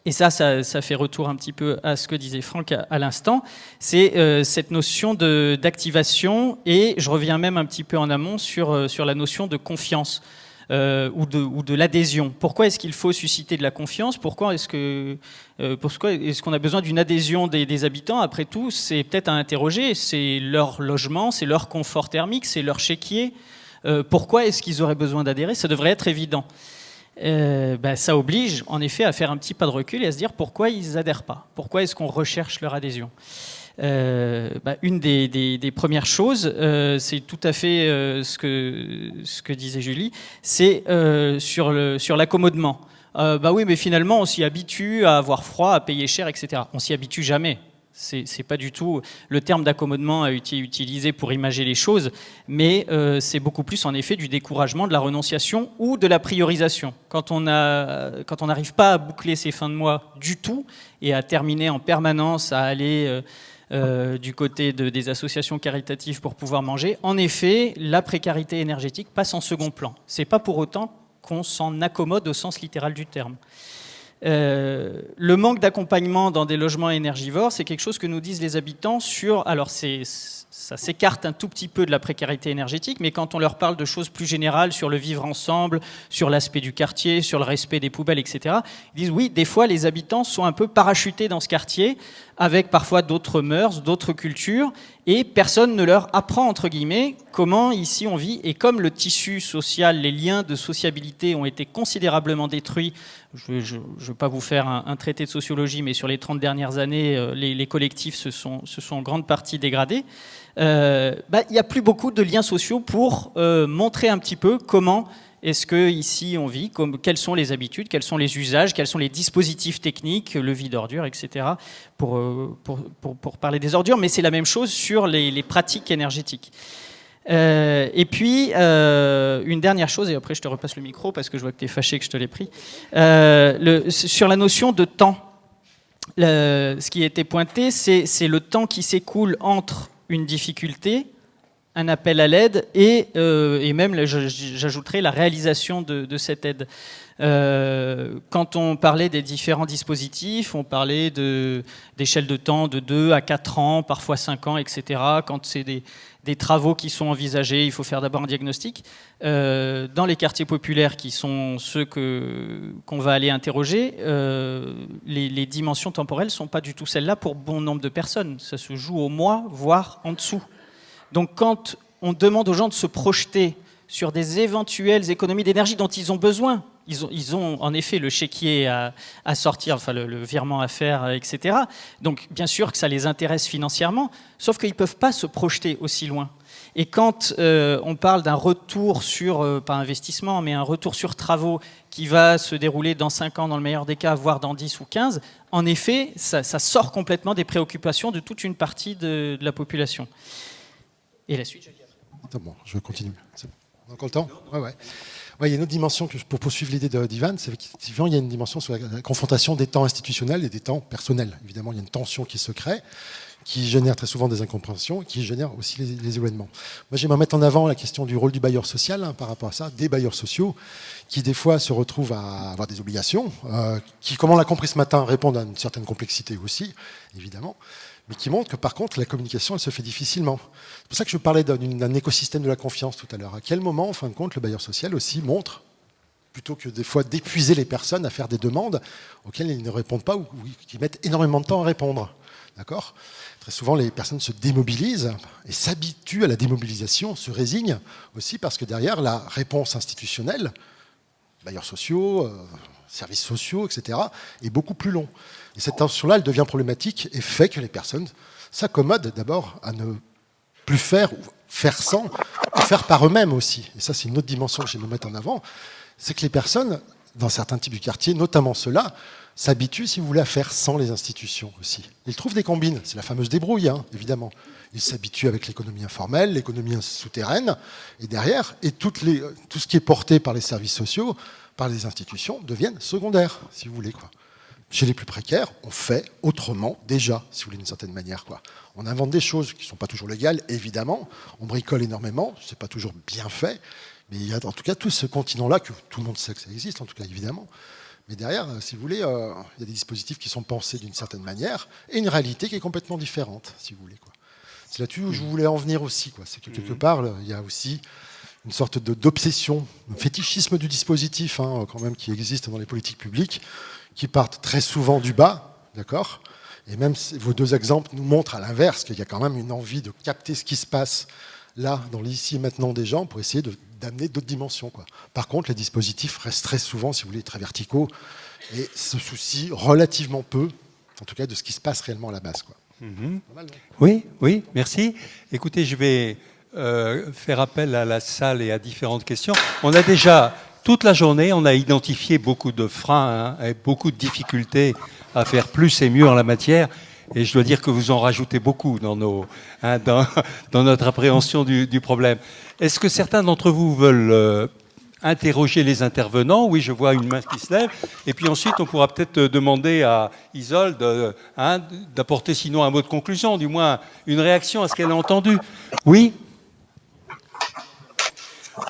S6: Et ça fait retour un petit peu à ce que disait Franck à l'instant, c'est cette notion d'activation, et je reviens même un petit peu en amont sur la notion de confiance ou de l'adhésion. Pourquoi est-ce qu'il faut susciter de la confiance ? Pourquoi est-ce qu'on a besoin d'une adhésion des habitants ? Après tout, c'est peut-être à interroger, c'est leur logement, c'est leur confort thermique, c'est leur chéquier. Pourquoi est-ce qu'ils auraient besoin d'adhérer ? Ça devrait être évident. Ça oblige en effet à faire un petit pas de recul et à se dire pourquoi ils n'adhèrent pas, pourquoi est-ce qu'on recherche leur adhésion. Une des premières choses, c'est tout à fait ce que disait Julie, c'est sur l'accommodement. Oui, mais finalement on s'y habitue à avoir froid, à payer cher, etc. On s'y habitue jamais. C'est pas du tout le terme d'accommodement à utiliser pour imager les choses, mais c'est beaucoup plus en effet du découragement, de la renonciation ou de la priorisation. Quand on n'arrive pas à boucler ses fins de mois du tout et à terminer en permanence, à aller du côté des associations caritatives pour pouvoir manger, en effet, la précarité énergétique passe en second plan. C'est pas pour autant qu'on s'en accommode au sens littéral du terme. Le manque d'accompagnement dans des logements énergivores, c'est quelque chose que nous disent les habitants alors ça s'écarte un tout petit peu de la précarité énergétique, mais quand on leur parle de choses plus générales sur le vivre ensemble, sur l'aspect du quartier, sur le respect des poubelles, etc., ils disent oui, des fois les habitants sont un peu parachutés dans ce quartier, avec parfois d'autres mœurs, d'autres cultures, et personne ne leur apprend, entre guillemets, comment ici on vit. Et comme le tissu social, les liens de sociabilité ont été considérablement détruits, je ne veux pas vous faire un traité de sociologie, mais sur les 30 dernières années, les collectifs se sont en grande partie dégradés. Il n'y a plus beaucoup de liens sociaux pour montrer un petit peu comment est-ce qu'ici on vit, quelles sont les habitudes, quels sont les usages, quels sont les dispositifs techniques, le vide ordure, etc. pour parler des ordures, mais c'est la même chose sur les pratiques énergétiques. Et puis, une dernière chose, et après je te repasse le micro parce que je vois que tu es fâché que je te l'ai pris, sur la notion de temps. Ce qui a été pointé, c'est le temps qui s'écoule entre une difficulté, un appel à l'aide et même, j'ajouterais, la réalisation de cette aide. Quand on parlait des différents dispositifs, on parlait d'échelles de temps de 2 à 4 ans, parfois 5 ans, etc. Quand c'est des travaux qui sont envisagés, il faut faire d'abord un diagnostic. Dans les quartiers populaires, qui sont ceux qu'on va aller interroger, les dimensions temporelles ne sont pas du tout celles-là pour bon nombre de personnes. Ça se joue au mois, voire en dessous. Donc quand on demande aux gens de se projeter sur des éventuelles économies d'énergie dont ils ont besoin, ils ont en effet le chéquier à sortir, enfin le virement à faire, etc. Donc bien sûr que ça les intéresse financièrement, sauf qu'ils ne peuvent pas se projeter aussi loin. Et quand on parle d'un retour sur, pas investissement, mais un retour sur travaux qui va se dérouler dans 5 ans dans le meilleur des cas, voire dans 10 ou 15, en effet, ça sort complètement des préoccupations de toute une partie de la population. Et la suite, je dirais.
S5: Attends, bon, je continue. C'est bon. On a encore le temps ? Ouais. Il y a une autre dimension, pour poursuivre l'idée d'Ivan, c'est qu'effectivement, il y a une dimension sur la confrontation des temps institutionnels et des temps personnels. Évidemment, il y a une tension qui se crée, qui génère très souvent des incompréhensions, et qui génère aussi les éloignements. Moi, j'aimerais mettre en avant la question du rôle du bailleur social, par rapport à ça, des bailleurs sociaux, qui des fois se retrouvent à avoir des obligations, qui, comme on l'a compris ce matin, répondent à une certaine complexité aussi, évidemment, mais qui montrent que par contre, la communication, elle se fait difficilement. C'est pour ça que je parlais d'un écosystème de la confiance tout à l'heure. À quel moment, en fin de compte, le bailleur social aussi montre, plutôt que des fois d'épuiser les personnes à faire des demandes auxquelles ils ne répondent pas ou qui mettent énormément de temps à répondre. D'accord ? Très souvent, les personnes se démobilisent et s'habituent à la démobilisation, se résignent aussi parce que derrière, la réponse institutionnelle, bailleurs sociaux, services sociaux, etc., est beaucoup plus long. Et cette tension-là, elle devient problématique et fait que les personnes s'accommodent d'abord à ne plus faire, ou faire sans, ou faire par eux-mêmes aussi. Et ça, c'est une autre dimension que j'aimerais mettre en avant. C'est que les personnes, dans certains types de quartiers, notamment ceux-là, s'habituent, si vous voulez, à faire sans les institutions aussi. Ils trouvent des combines. C'est la fameuse débrouille, évidemment. Ils s'habituent avec l'économie informelle, l'économie souterraine, et derrière, et tout ce qui est porté par les services sociaux, par les institutions, deviennent secondaires, si vous voulez, quoi. Chez les plus précaires, on fait autrement déjà, si vous voulez, d'une certaine manière, quoi. On invente des choses qui ne sont pas toujours légales, évidemment. On bricole énormément, ce n'est pas toujours bien fait. Mais il y a en tout cas tout ce continent-là, que tout le monde sait que ça existe, en tout cas, évidemment. Mais derrière, si vous voulez, il y a des dispositifs qui sont pensés d'une certaine manière et une réalité qui est complètement différente, si vous voulez, quoi. C'est là-dessus où je voulais en venir aussi, quoi. C'est que quelque part, il y a aussi une sorte d'obsession, un fétichisme du dispositif, quand même, qui existe dans les politiques publiques, qui partent très souvent du bas, d'accord ? Et même vos deux exemples nous montrent à l'inverse qu'il y a quand même une envie de capter ce qui se passe là, dans l'ici et maintenant des gens, pour essayer d'amener d'autres dimensions, quoi. Par contre, les dispositifs restent très souvent, si vous voulez, très verticaux et se soucient relativement peu, en tout cas, de ce qui se passe réellement à la base, quoi.
S1: Oui, merci. Écoutez, je vais faire appel à la salle et à différentes questions. On a déjà, toute la journée, on a identifié beaucoup de freins et beaucoup de difficultés à faire plus et mieux en la matière. Et je dois dire que vous en rajoutez beaucoup dans notre appréhension du problème. Est-ce que certains d'entre vous veulent interroger les intervenants? Oui, je vois une main qui se lève. Et puis ensuite, on pourra peut-être demander à Isolde d'apporter sinon un mot de conclusion, du moins une réaction à ce qu'elle a entendu. Oui ?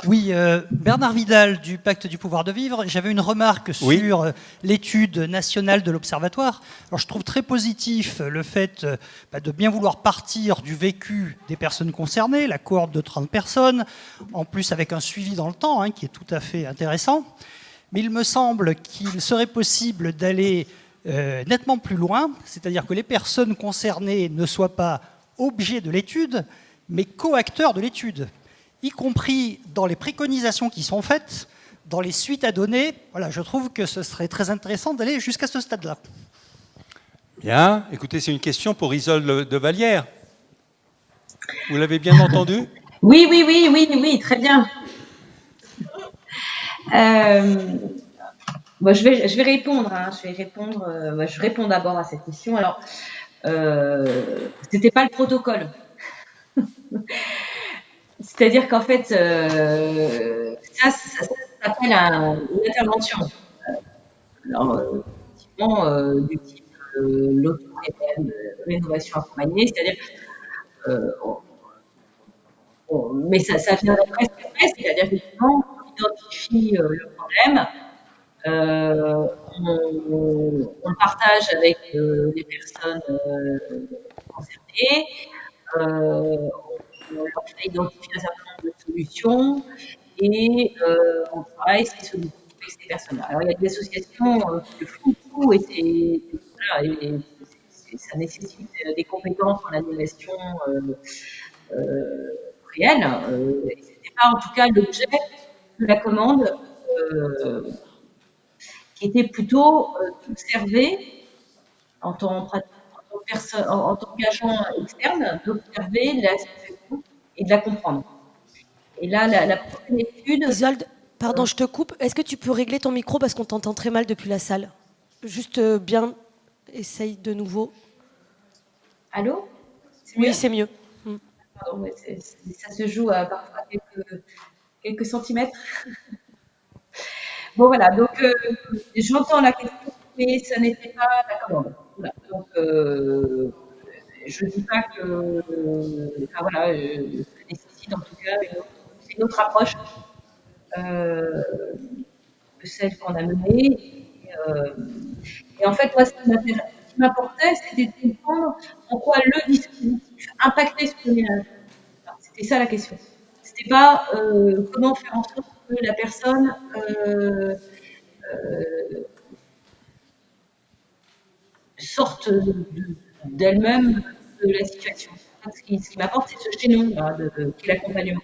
S7: Oui, Bernard Vidal du Pacte du pouvoir de vivre. J'avais une remarque sur l'étude nationale de l'Observatoire. Alors, je trouve très positif le fait de bien vouloir partir du vécu des personnes concernées, la cohorte de 30 personnes, en plus avec un suivi dans le temps, qui est tout à fait intéressant. Mais il me semble qu'il serait possible d'aller nettement plus loin, c'est-à-dire que les personnes concernées ne soient pas objet de l'étude, mais co-acteur de l'étude, y compris dans les préconisations qui sont faites, dans les suites à donner. Voilà, je trouve que ce serait très intéressant d'aller jusqu'à ce stade-là.
S1: Bien, écoutez, c'est une question pour Isolde de Vallière. Vous l'avez bien entendu?
S2: Oui, très bien. Bon, je vais répondre. Je réponds d'abord à cette question. Alors, c'était pas le protocole. C'est-à-dire qu'en fait, ça s'appelle une intervention. Alors, effectivement, du type l'auto-rénovation accompagnée, c'est-à-dire, mais ça vient presque après, c'est-à-dire qu'effectivement, on identifie le problème, on le partage avec les personnes concernées, on leur fait identifier un certain nombre de solutions et on travaille ces solutions avec ces personnes-là. Alors, il y a des associations qui le font beaucoup et ça nécessite des compétences en animation réelle. Et c'était pas en tout cas l'objet de la commande qui était plutôt d'observer en tant qu'agent externe, d'observer la situation et de la comprendre. Et là, la prochaine étude...
S8: Isolde, pardon, je te coupe. Est-ce que tu peux régler ton micro parce qu'on t'entend très mal depuis la salle? Juste bien, essaye de nouveau.
S2: Allô?
S8: Oui, c'est mieux.
S2: Pardon, mais ça se joue à parfois quelques centimètres. Bon, voilà, donc j'entends la question, mais ça n'était pas la commande. Voilà. Donc, je ne dis pas que... Enfin, voilà, ça nécessite en tout cas une autre approche que celle qu'on a menée. Et en fait, moi, ce qui m'apportait, c'était de comprendre en quoi le dispositif impactait sur le ménage. C'était ça la question. C'était pas comment faire en sorte que la personne sorte d'elle-même de la situation. Ce qui m'apporte, c'est ce chaînon qui est l'accompagnement.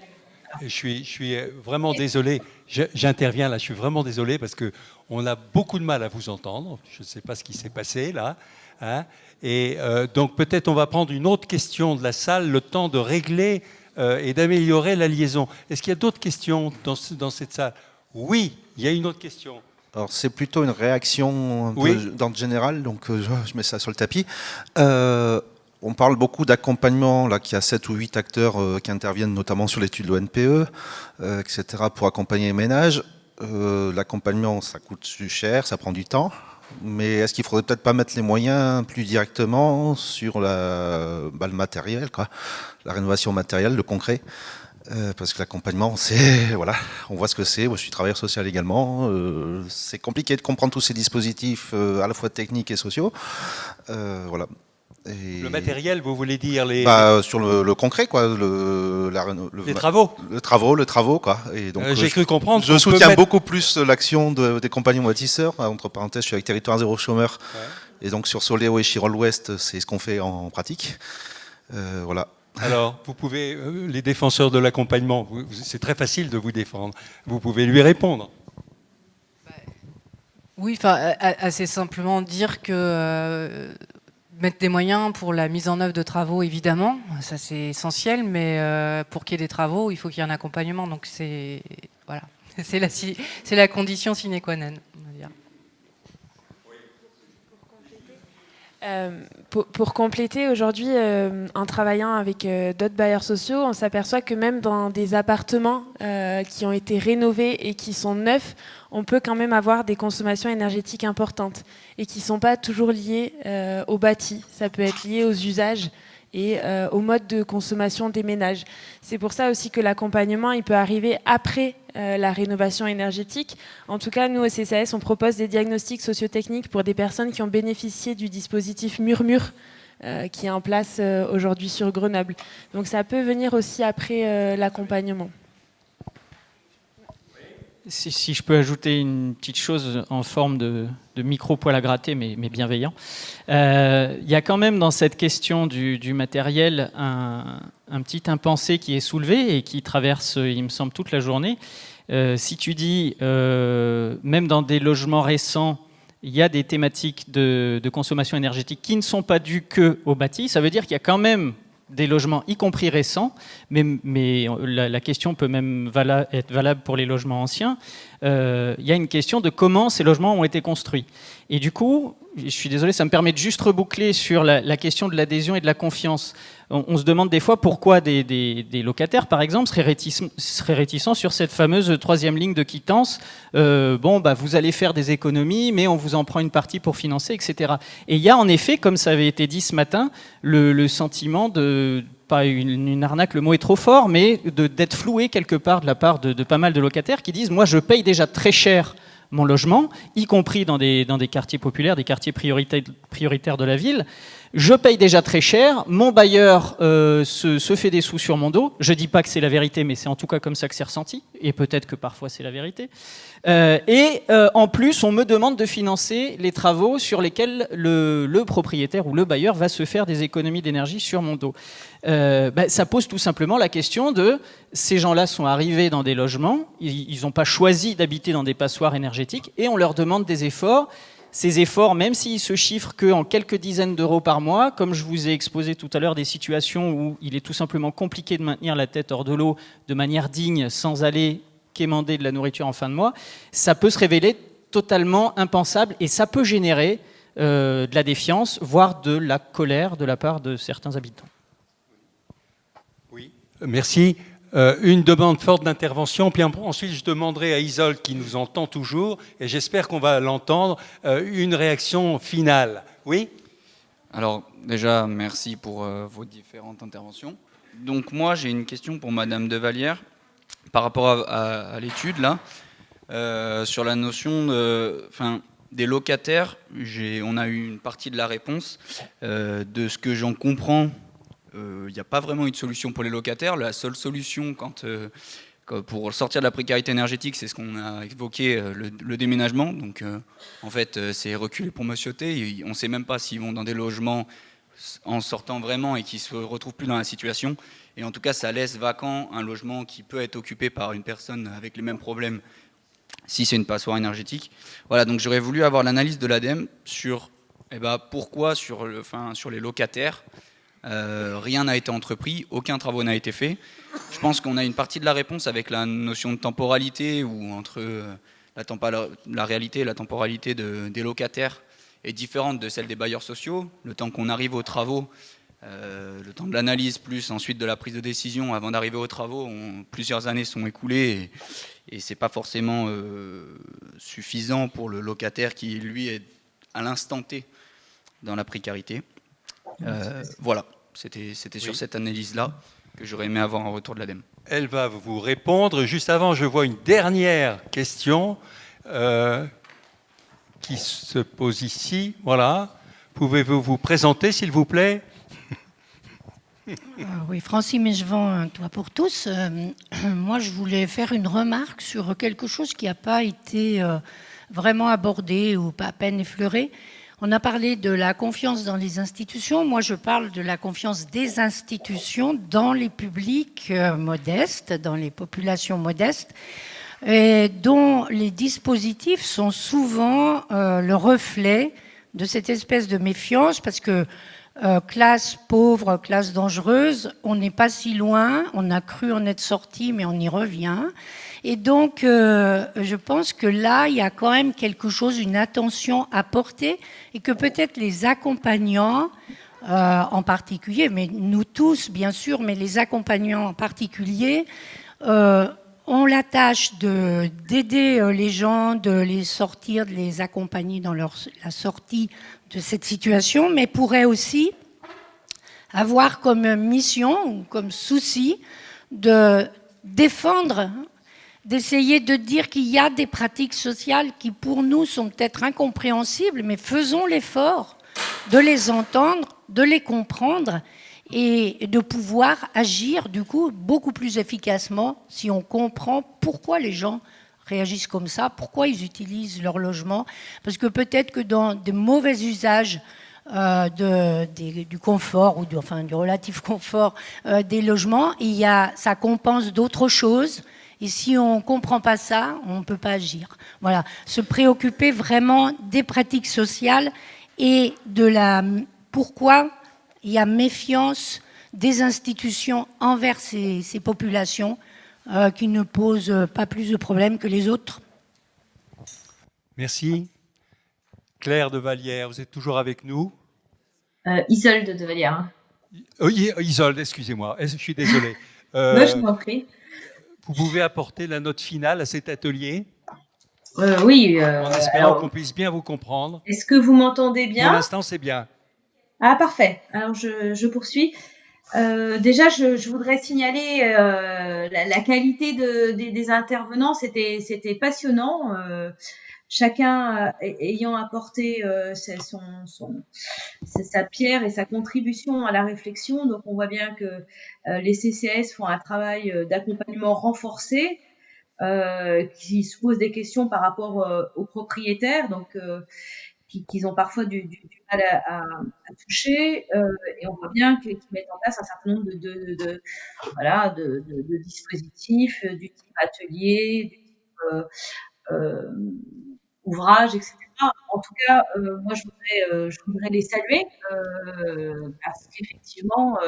S1: Je suis vraiment désolé, j'interviens là, je suis vraiment désolé parce qu'on a beaucoup de mal à vous entendre, je ne sais pas ce qui s'est passé là, hein, et donc peut-être on va prendre une autre question de la salle, le temps de régler et d'améliorer la liaison. Est-ce qu'il y a d'autres questions dans cette salle? Oui, il y a une autre question.
S9: Alors c'est plutôt une réaction un peu d'ordre général, donc je mets ça sur le tapis. On parle beaucoup d'accompagnement, là, qu'il y a 7 ou 8 acteurs qui interviennent notamment sur l'étude de l'ONPE, etc., pour accompagner les ménages. L'accompagnement, ça coûte cher, ça prend du temps, mais est-ce qu'il ne faudrait peut-être pas mettre les moyens plus directement sur le matériel, quoi, la rénovation matérielle, le concret? Parce que l'accompagnement, c'est, voilà, on voit ce que c'est. Moi, je suis travailleur social également. C'est compliqué de comprendre tous ces dispositifs, à la fois techniques et sociaux. Voilà. Et
S1: le matériel, vous voulez dire
S9: sur le concret, quoi,
S1: les travaux.
S9: Le travaux, quoi. Et donc,
S1: j'ai cru comprendre.
S9: Je soutiens beaucoup plus l'action des compagnons bâtisseurs. Entre parenthèses, je suis avec Territoire Zéro Chômeur. Ouais. Et donc sur Soléo et Chirol Ouest, c'est ce qu'on fait en pratique. Voilà.
S1: Alors, vous pouvez, les défenseurs de l'accompagnement, c'est très facile de vous défendre. Vous pouvez lui répondre.
S4: Oui, assez simplement dire que mettre des moyens pour la mise en œuvre de travaux, évidemment, ça c'est essentiel, mais pour qu'il y ait des travaux, il faut qu'il y ait un accompagnement. Donc c'est voilà, c'est la condition sine qua non, on va dire.
S3: Pour compléter, aujourd'hui, en travaillant avec d'autres bailleurs sociaux, on s'aperçoit que même dans des appartements qui ont été rénovés et qui sont neufs, on peut quand même avoir des consommations énergétiques importantes et qui ne sont pas toujours liées au bâti. Ça peut être lié aux usages et au mode de consommation des ménages. C'est pour ça aussi que l'accompagnement, il peut arriver après la rénovation énergétique. En tout cas, nous, au CCAS, on propose des diagnostics sociotechniques pour des personnes qui ont bénéficié du dispositif Murmure, qui est en place aujourd'hui sur Grenoble. Donc ça peut venir aussi après l'accompagnement.
S6: Si je peux ajouter une petite chose en forme de micro-poil à gratter, mais bienveillant. Il y a quand même dans cette question du matériel un petit impensé qui est soulevé et qui traverse, il me semble, toute la journée. Si tu dis, même dans des logements récents, il y a des thématiques de consommation énergétique qui ne sont pas dues que au bâti, ça veut dire qu'il y a quand même des logements, y compris récents, mais la question peut même être valable pour les logements anciens. Il y a une question de comment ces logements ont été construits. Et du coup, je suis désolé, ça me permet de juste reboucler sur la question de l'adhésion et de la confiance. On se demande des fois pourquoi des locataires, par exemple, seraient réticents sur cette fameuse troisième ligne de quittance. Vous allez faire des économies, mais on vous en prend une partie pour financer, etc. Et il y a en effet, comme ça avait été dit ce matin, le sentiment de... pas une arnaque, le mot est trop fort, mais d'être floué quelque part de la part de pas mal de locataires qui disent « moi je paye déjà très cher mon logement, y compris dans des quartiers populaires, des quartiers prioritaires de la ville. Je paye déjà très cher, mon bailleur se fait des sous sur mon dos. Je ne dis pas que c'est la vérité, mais c'est en tout cas comme ça que c'est ressenti, et peut-être que parfois c'est la vérité. En plus, on me demande de financer les travaux sur lesquels le propriétaire ou le bailleur va se faire des économies d'énergie sur mon dos. Ça pose tout simplement la question de ces gens-là sont arrivés dans des logements, ils n'ont pas choisi d'habiter dans des passoires énergétiques, et on leur demande des efforts. Ces efforts, même s'ils se chiffrent qu'en quelques dizaines d'euros par mois, comme je vous ai exposé tout à l'heure des situations où il est tout simplement compliqué de maintenir la tête hors de l'eau de manière digne sans aller quémander de la nourriture en fin de mois, ça peut se révéler totalement impensable et ça peut générer de la défiance, voire de la colère de la part de certains habitants.
S1: Oui, merci. Une demande forte d'intervention, puis ensuite je demanderai à Isolde qui nous entend toujours, et j'espère qu'on va l'entendre, une réaction finale. Oui ?
S10: Alors déjà, merci pour vos différentes interventions. Donc moi, j'ai une question pour Madame Devallière par rapport à l'étude là, sur la notion des locataires. On a eu une partie de la réponse. De ce que j'en comprends, il n'y a pas vraiment eu de solution pour les locataires. La seule solution pour sortir de la précarité énergétique, c'est ce qu'on a évoqué, le déménagement. Donc en fait, c'est reculer pour Monsieur-T. On ne sait même pas s'ils vont dans des logements en sortant vraiment et qui ne se retrouvent plus dans la situation. Et en tout cas, ça laisse vacant un logement qui peut être occupé par une personne avec les mêmes problèmes si c'est une passoire énergétique. Voilà, donc j'aurais voulu avoir l'analyse de l'ADEME sur pourquoi sur les locataires, rien n'a été entrepris, aucun travaux n'a été fait. Je pense qu'on a une partie de la réponse avec la notion de temporalité, où entre la réalité et la temporalité des locataires est différente de celle des bailleurs sociaux. Le temps qu'on arrive aux travaux, le temps de l'analyse plus ensuite de la prise de décision avant d'arriver aux travaux, plusieurs années sont écoulées et c'est pas forcément suffisant pour le locataire qui lui est à l'instant T dans la précarité. Voilà, c'était sur cette analyse-là que j'aurais aimé avoir un retour de l'ADEME.
S1: Elle va vous répondre. Juste avant, je vois une dernière question qui se pose ici. Voilà. Pouvez-vous vous présenter, s'il vous plaît ?
S11: Oui, Francine Mechevant, Toit pour tous. Moi, je voulais faire une remarque sur quelque chose qui n'a pas été vraiment abordé ou pas à peine effleuré. On a parlé de la confiance dans les institutions. Moi, je parle de la confiance des institutions dans les publics modestes, dans les populations modestes, et dont les dispositifs sont souvent le reflet de cette espèce de méfiance, parce que classe pauvre, classe dangereuse, on n'est pas si loin, on a cru en être sorti, mais on y revient. Et donc, je pense que là, il y a quand même quelque chose, une attention à porter, et que peut-être les accompagnants, en particulier, mais nous tous, bien sûr, mais les accompagnants en particulier, ont la tâche d'aider les gens, de les sortir, de les accompagner dans la sortie de cette situation, mais pourraient aussi avoir comme mission ou comme souci de défendre, d'essayer de dire qu'il y a des pratiques sociales qui pour nous sont peut-être incompréhensibles, mais faisons l'effort de les entendre, de les comprendre et de pouvoir agir du coup beaucoup plus efficacement si on comprend pourquoi les gens réagissent comme ça. Pourquoi ils utilisent leur logement? Parce que peut-être que dans de mauvais usages du confort ou du relatif confort des logements, ça compense d'autres choses. Et si on ne comprend pas ça, on ne peut pas agir. Voilà, se préoccuper vraiment des pratiques sociales et pourquoi il y a méfiance des institutions envers ces populations qui ne posent pas plus de problèmes que les autres.
S1: Merci. Claire de Vallière, vous êtes toujours avec nous?
S2: Isolde de Vallière.
S1: Isolde, excusez-moi, je suis désolé.
S2: Non, je t'en prie.
S1: Vous pouvez apporter la note finale à cet atelier?
S2: Oui.
S1: En espérant qu'on puisse bien vous comprendre.
S2: Est-ce que vous m'entendez bien?
S1: Pour l'instant, c'est bien.
S2: Ah, parfait. Alors, je poursuis. Déjà, je voudrais signaler la qualité des intervenants. C'était passionnant. Chacun ayant apporté sa pierre et sa contribution à la réflexion. Donc, on voit bien que les CCAS font un travail d'accompagnement renforcé, qui se posent des questions par rapport aux propriétaires, donc qu'ils ont parfois du mal à toucher, et on voit bien qu'ils mettent en place un certain nombre de dispositifs du type atelier, du type ouvrage, etc. En tout cas, moi, je voudrais les saluer parce qu'effectivement,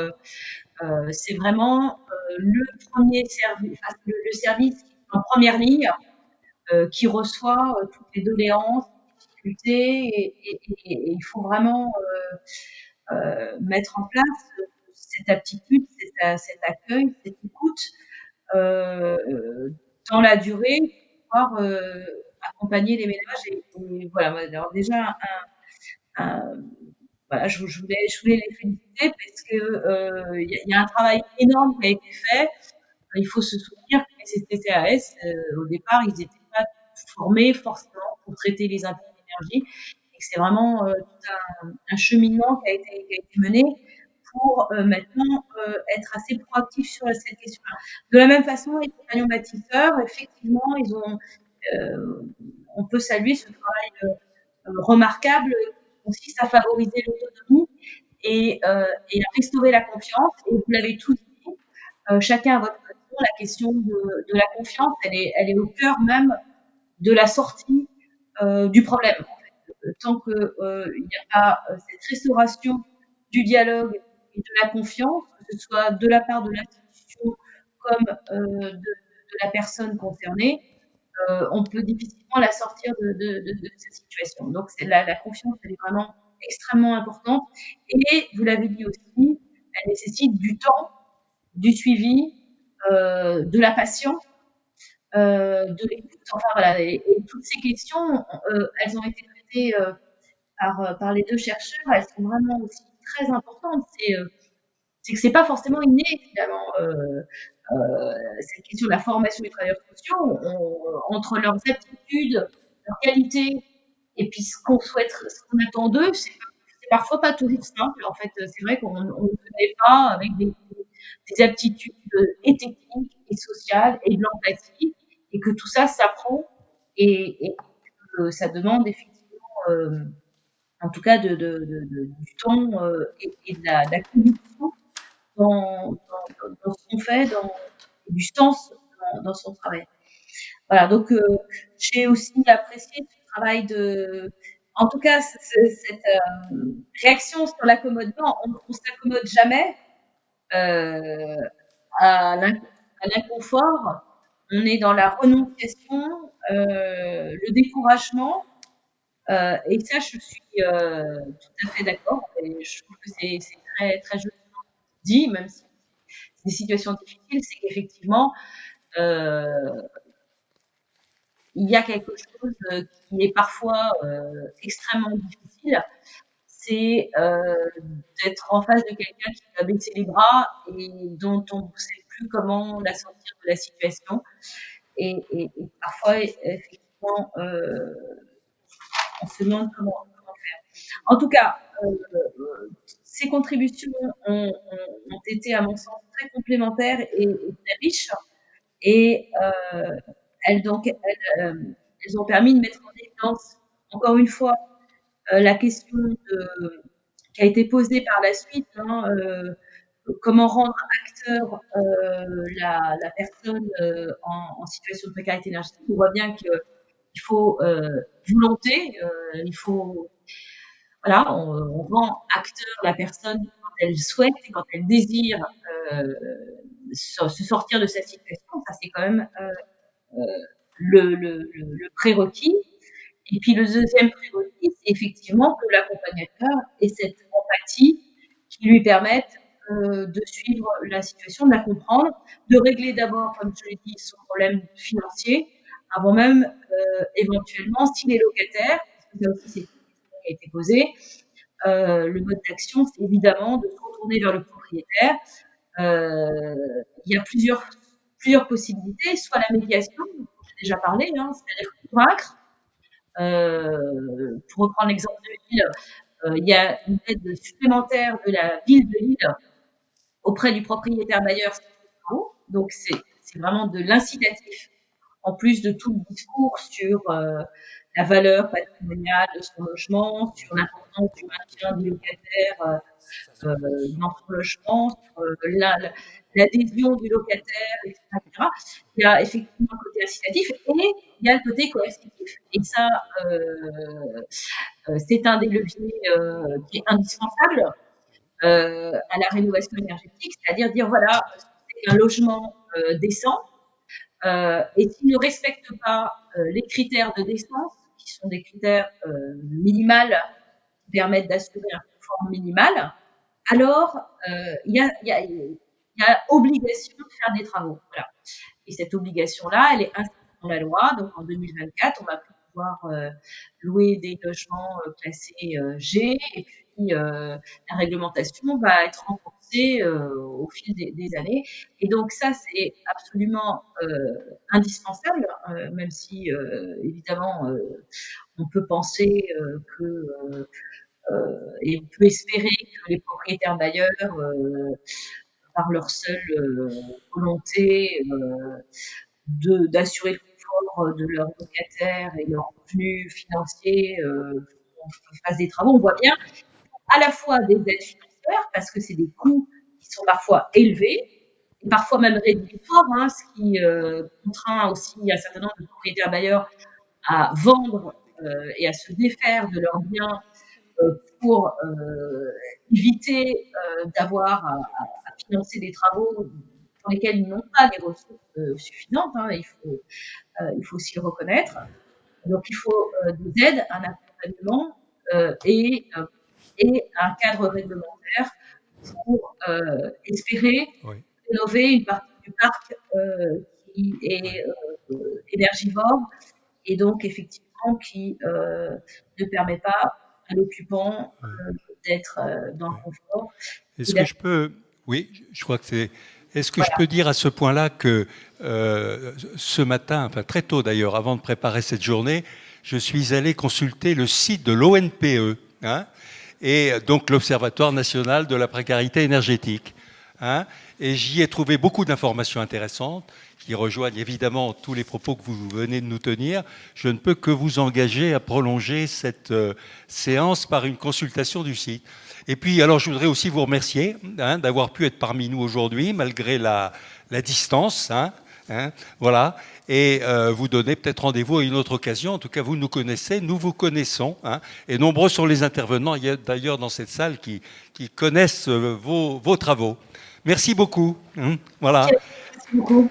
S2: c'est vraiment le premier service, enfin, le service qui est en première ligne, qui reçoit toutes les doléances, les difficultés, et il faut vraiment mettre en place cette aptitude, cet accueil, cette écoute dans la durée, pour pouvoir accompagner les ménages. Et voilà, alors déjà, voilà, je voulais les féliciter parce que il y a un travail énorme qui a été fait. Il faut se souvenir que les CCAS, au départ, ils n'étaient pas formés forcément pour traiter les impayés d'énergie, et que c'est vraiment tout un cheminement qui a été mené pour maintenant être assez proactif sur cette question-là. De la même façon, les compagnons bâtisseurs, effectivement, on peut saluer ce travail remarquable qui consiste à favoriser l'autonomie et à restaurer la confiance. Et vous l'avez tous dit, chacun à votre façon, la question de la confiance, elle est au cœur même de la sortie du problème. En fait. Tant qu'il n'y a pas cette restauration du dialogue et de la confiance, que ce soit de la part de l'institution comme de la personne concernée, on peut difficilement la sortir de cette situation. Donc, la confiance, elle est vraiment extrêmement importante. Et vous l'avez dit aussi, elle nécessite du temps, du suivi, de la patience, de l'écoute. Enfin, voilà. Et toutes ces questions, elles ont été traitées par les deux chercheurs. Elles sont vraiment aussi très importantes. C'est que c'est pas forcément inné, finalement. Cette question de la formation des travailleurs sociaux, entre leurs aptitudes, leurs qualités, et puis ce qu'on souhaite, ce qu'on attend d'eux, c'est parfois pas toujours simple. En fait, c'est vrai qu'on ne connaît pas avec des aptitudes et techniques et sociales et de l'empathie, et que tout ça s'apprend, et que ça demande effectivement, en tout cas, du temps et de la conviction dans ce qu'on fait, du sens dans son travail. Voilà, donc j'ai aussi apprécié ce travail en tout cas, cette réaction sur l'accommodement. On ne s'accommode jamais à l'inconfort. On est dans la renonciation, le découragement, et ça, je suis tout à fait d'accord. Et je trouve que c'est très, très joliment dit, même si c'est des situations difficiles, c'est qu'effectivement, il y a quelque chose qui est parfois extrêmement difficile, c'est d'être en face de quelqu'un qui va baisser les bras et dont on ne sait plus comment la sortir de la situation. Et parfois, effectivement, on se demande comment faire. En tout cas, ces contributions ont été, à mon sens, très complémentaires et très riches. Et elles ont permis de mettre en évidence, encore une fois, la question qui a été posée par la suite, comment rendre acteur la personne en situation de précarité énergétique. On voit bien qu'il faut volonté, il faut on rend acteur la personne quand elle souhaite et quand elle désire se sortir de cette situation. Ça, c'est quand même le prérequis. Et puis le deuxième prérequis, c'est effectivement que l'accompagnateur ait cette empathie qui lui permette de suivre la situation, de la comprendre, de régler d'abord, comme je l'ai dit, son problème financier, avant même éventuellement, s'il est locataire, parce que ça aussi c'est une question qui a été posée, le mode d'action, c'est évidemment de se retourner vers le propriétaire. Il y a plusieurs possibilités, soit la médiation, dont j'ai déjà parlé, c'est-à-dire convaincre. Pour reprendre l'exemple de Lille, il y a une aide supplémentaire de la ville de Lille auprès du propriétaire bailleur. Donc c'est vraiment de l'incitatif, en plus de tout le discours sur la valeur patrimoniale de son logement, sur l'importance du maintien du locataire dans son logement, sur l'adhésion du locataire, etc., etc. Il y a effectivement un côté incitatif et il y a le côté coercitif. Et ça, c'est un des leviers qui est indispensable à la rénovation énergétique, c'est-à-dire dire voilà, c'est un logement décent et s'il ne respecte pas les critères de décence, qui sont des critères minimales qui permettent d'assurer un confort minimal, alors il y a obligation de faire des travaux. Voilà. Et cette obligation-là, elle est inscrite dans la loi. Donc en 2024, on va pouvoir louer des logements classés G, et puis la réglementation va être renforcée au fil des années. Et donc ça, c'est absolument indispensable, même si évidemment on peut penser et on peut espérer que les propriétaires bailleurs, par leur seule volonté d'assurer le confort de leurs locataires et leurs revenus financiers, fassent des travaux. On voit bien à la fois des aides financières, parce que c'est des coûts qui sont parfois élevés, et parfois même rédhibitoires, ce qui contraint aussi un certain nombre de propriétaires bailleurs à vendre et à se défaire de leurs biens pour éviter d'avoir à financer des travaux pour lesquels ils n'ont pas les ressources suffisantes. Il faut aussi le reconnaître. Donc il faut des aides, un accompagnement et un cadre réglementaire pour espérer rénover une partie du parc qui est énergivore et donc effectivement qui ne permet pas à l'occupant d'être dans le confort.
S1: Est-ce que je peux... Oui, je crois que c'est... Est-ce que je peux dire à ce point-là que ce matin, enfin très tôt d'ailleurs, avant de préparer cette journée, je suis allé consulter le site de l'ONPE, et donc l'Observatoire national de la précarité énergétique. Et j'y ai trouvé beaucoup d'informations intéressantes qui rejoignent évidemment tous les propos que vous venez de nous tenir. Je ne peux que vous engager à prolonger cette séance par une consultation du site. Et puis, alors, je voudrais aussi vous remercier d'avoir pu être parmi nous aujourd'hui, malgré la distance. Voilà. Et vous donner peut-être rendez-vous à une autre occasion. En tout cas, vous nous connaissez, nous vous connaissons. Et nombreux sont les intervenants, il y a d'ailleurs dans cette salle, qui connaissent vos travaux. Merci beaucoup. Voilà.
S2: Merci beaucoup.